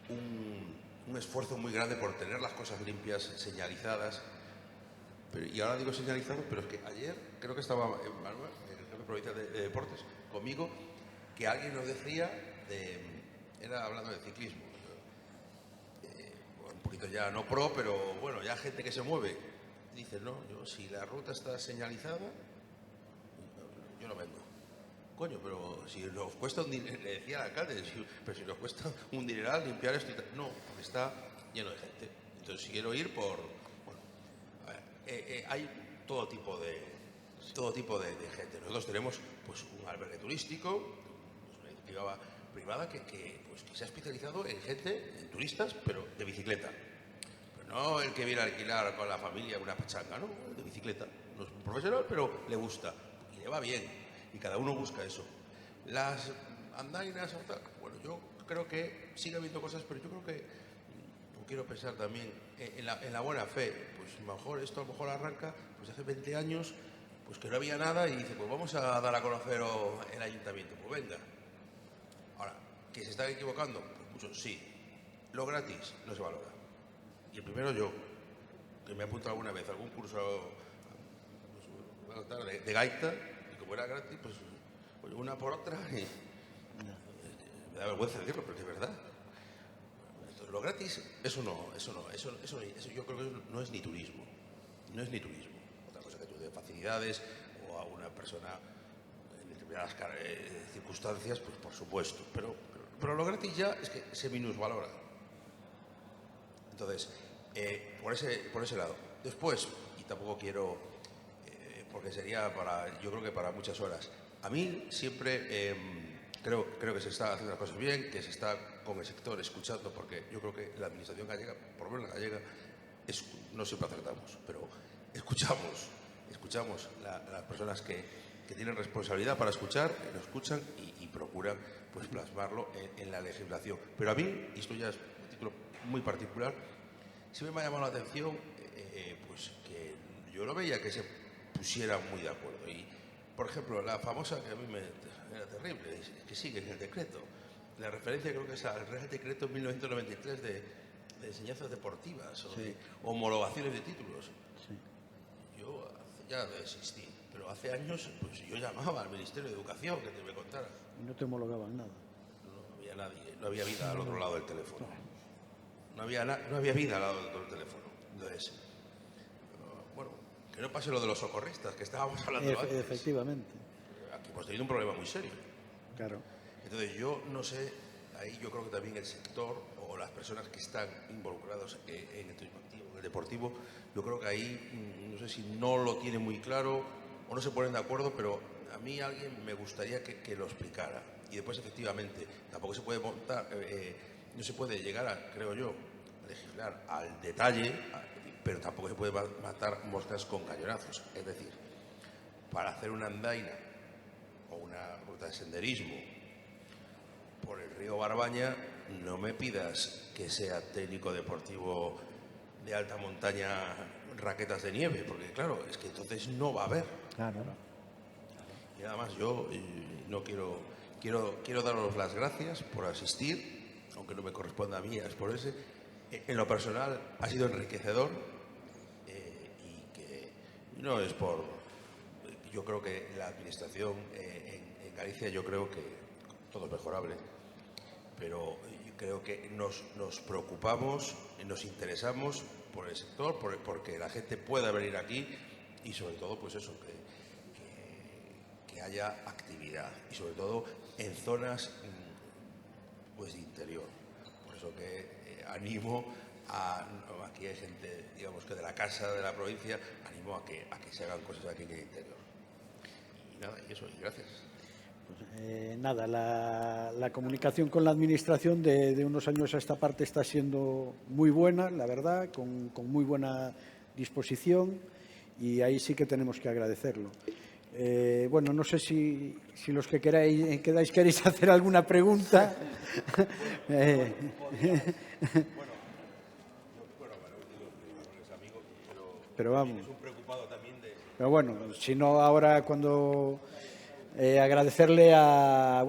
Speaker 1: un esfuerzo muy grande por tener las cosas limpias, señalizadas. Y ahora digo señalizadas, pero es que ayer creo que estaba Manuel, el jefe provincial de deportes, conmigo, que alguien nos decía, era hablando de ciclismo, un poquito ya no pro, pero bueno, ya gente que se mueve. Dice, no, si la ruta está señalizada, yo no vengo. Coño, pero si nos cuesta un dineral, le decía al alcalde, pero si nos cuesta un dineral limpiar esto y tal. No, porque está lleno de gente. Entonces, si quiero ir por... Bueno, a ver, hay todo tipo de gente. Nosotros tenemos pues un albergue turístico, pues, una iniciativa privada que se ha especializado en gente, en turistas, pero de bicicleta. Pero no el que viene a alquilar con la familia una pachanga, ¿no? De bicicleta. No es un profesional, pero le gusta. Y le va bien, y cada uno busca eso. Las andainas, bueno, yo creo que sigue habiendo cosas, pero yo creo que, quiero pensar también en la buena fe, pues esto a lo mejor arranca, pues hace 20 años, pues que no había nada, y dice, pues vamos a dar a conocer el ayuntamiento, pues venga. Ahora, ¿que se están equivocando? Pues muchos, sí. Lo gratis no se valora. Y el primero yo, que me he apuntado alguna vez a algún curso de gaita, y como era gratis, pues una por otra, y me da vergüenza decirlo, pero es verdad. Entonces, lo gratis, eso yo creo que no es ni turismo. No es ni turismo. Otra cosa que tú des facilidades o a una persona en determinadas circunstancias, pues por supuesto. Pero lo gratis ya es que se minusvalora. Entonces, por ese lado. Después, y tampoco quiero, porque sería yo creo que para muchas horas. A mí siempre creo que se está haciendo las cosas bien, que se está con el sector escuchando, porque yo creo que la administración gallega, por lo menos la gallega, no siempre acertamos, pero escuchamos las personas que tienen responsabilidad para escuchar, lo escuchan y procuran pues plasmarlo en la legislación. Pero a mí, y esto ya es un título muy particular, siempre me ha llamado la atención pues que yo lo veía que se pusieran muy de acuerdo. Y, por ejemplo, la famosa, que a mí me era terrible, que sigue en el decreto, la referencia creo que es al Real Decreto 1993 de enseñanzas deportivas o de homologaciones de títulos. Sí. Yo ya desistí, Pero hace años, pues yo llamaba al Ministerio de Educación que me contara.
Speaker 2: Y no te homologaban nada.
Speaker 1: No había nadie, no había vida al otro lado del teléfono. No había vida al lado del otro teléfono. Entonces, bueno, que no pase lo de los socorristas, que estábamos hablando antes.
Speaker 2: Efectivamente.
Speaker 1: Aquí hemos tenido un problema muy serio.
Speaker 2: Claro.
Speaker 1: Entonces, yo no sé, ahí yo creo que también el sector o las personas que están involucrados en el turismo activo, en el deportivo, yo creo que ahí, no sé si no lo tienen muy claro o no se ponen de acuerdo, pero a mí alguien me gustaría que lo explicara. Y después, efectivamente, tampoco se puede montar, no se puede llegar a, creo yo, legislar al detalle, pero tampoco se puede matar moscas con cañonazos. Es decir, para hacer una andaina o una ruta de senderismo por el río Barbaña, no me pidas que sea técnico deportivo de alta montaña, raquetas de nieve, porque claro, es que entonces no va a haber.
Speaker 3: Claro.
Speaker 1: Y nada más, yo no quiero daros las gracias por asistir, aunque no me corresponda a mí, es por ese. En lo personal ha sido enriquecedor y que no es por... Yo creo que la administración en Galicia, yo creo que todo es mejorable, pero yo creo que nos preocupamos, nos interesamos por el sector, porque la gente pueda venir aquí y sobre todo, pues eso, que haya actividad y sobre todo en zonas pues de interior. Por eso que animo aquí hay gente, digamos que de la casa, de la provincia, animo a que se hagan cosas aquí en el interior. Y nada, y eso, y gracias.
Speaker 2: Pues, nada, la comunicación con la Administración de unos años a esta parte está siendo muy buena, la verdad, con muy buena disposición, y ahí sí que tenemos que agradecerlo. Bueno, no sé si los que queréis hacer alguna pregunta. Pero vamos. Pero bueno, si no, ahora cuando agradecerle a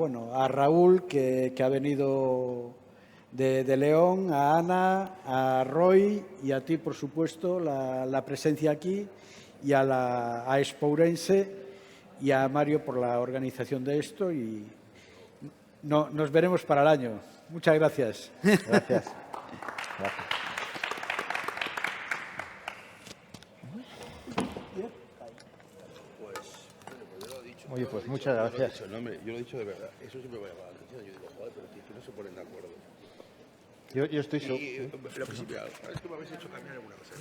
Speaker 2: Raúl que ha venido de León, a Ana, a Roy y a ti, por supuesto, la presencia aquí, y a Expourense y a Mario por la organización de esto, y nos veremos para el año. Muchas gracias.
Speaker 3: Gracias. Oye, pues muchas gracias.
Speaker 1: Yo lo he dicho de verdad, eso siempre me llama la atención. Yo digo, joder, pero que no se ponen de acuerdo.
Speaker 3: Yo estoy seguro.
Speaker 1: Lo que sí, mira, es que me habéis hecho cambiar alguna cosa.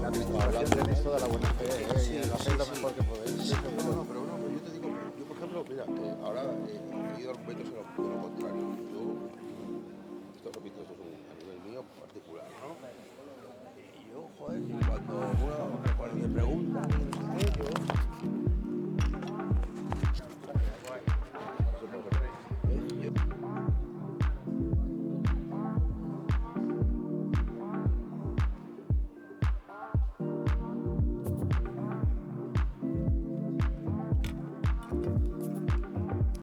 Speaker 3: La administración tenéis toda la buena fe, y lo hacéis lo mejor que podéis.
Speaker 1: No, pero yo te digo, yo por ejemplo, mira, ahora he oído argumentos de lo contrario. Yo, esto repito, esto es a nivel mío particular, ¿no? Y yo, joder, cuando me preguntan, yo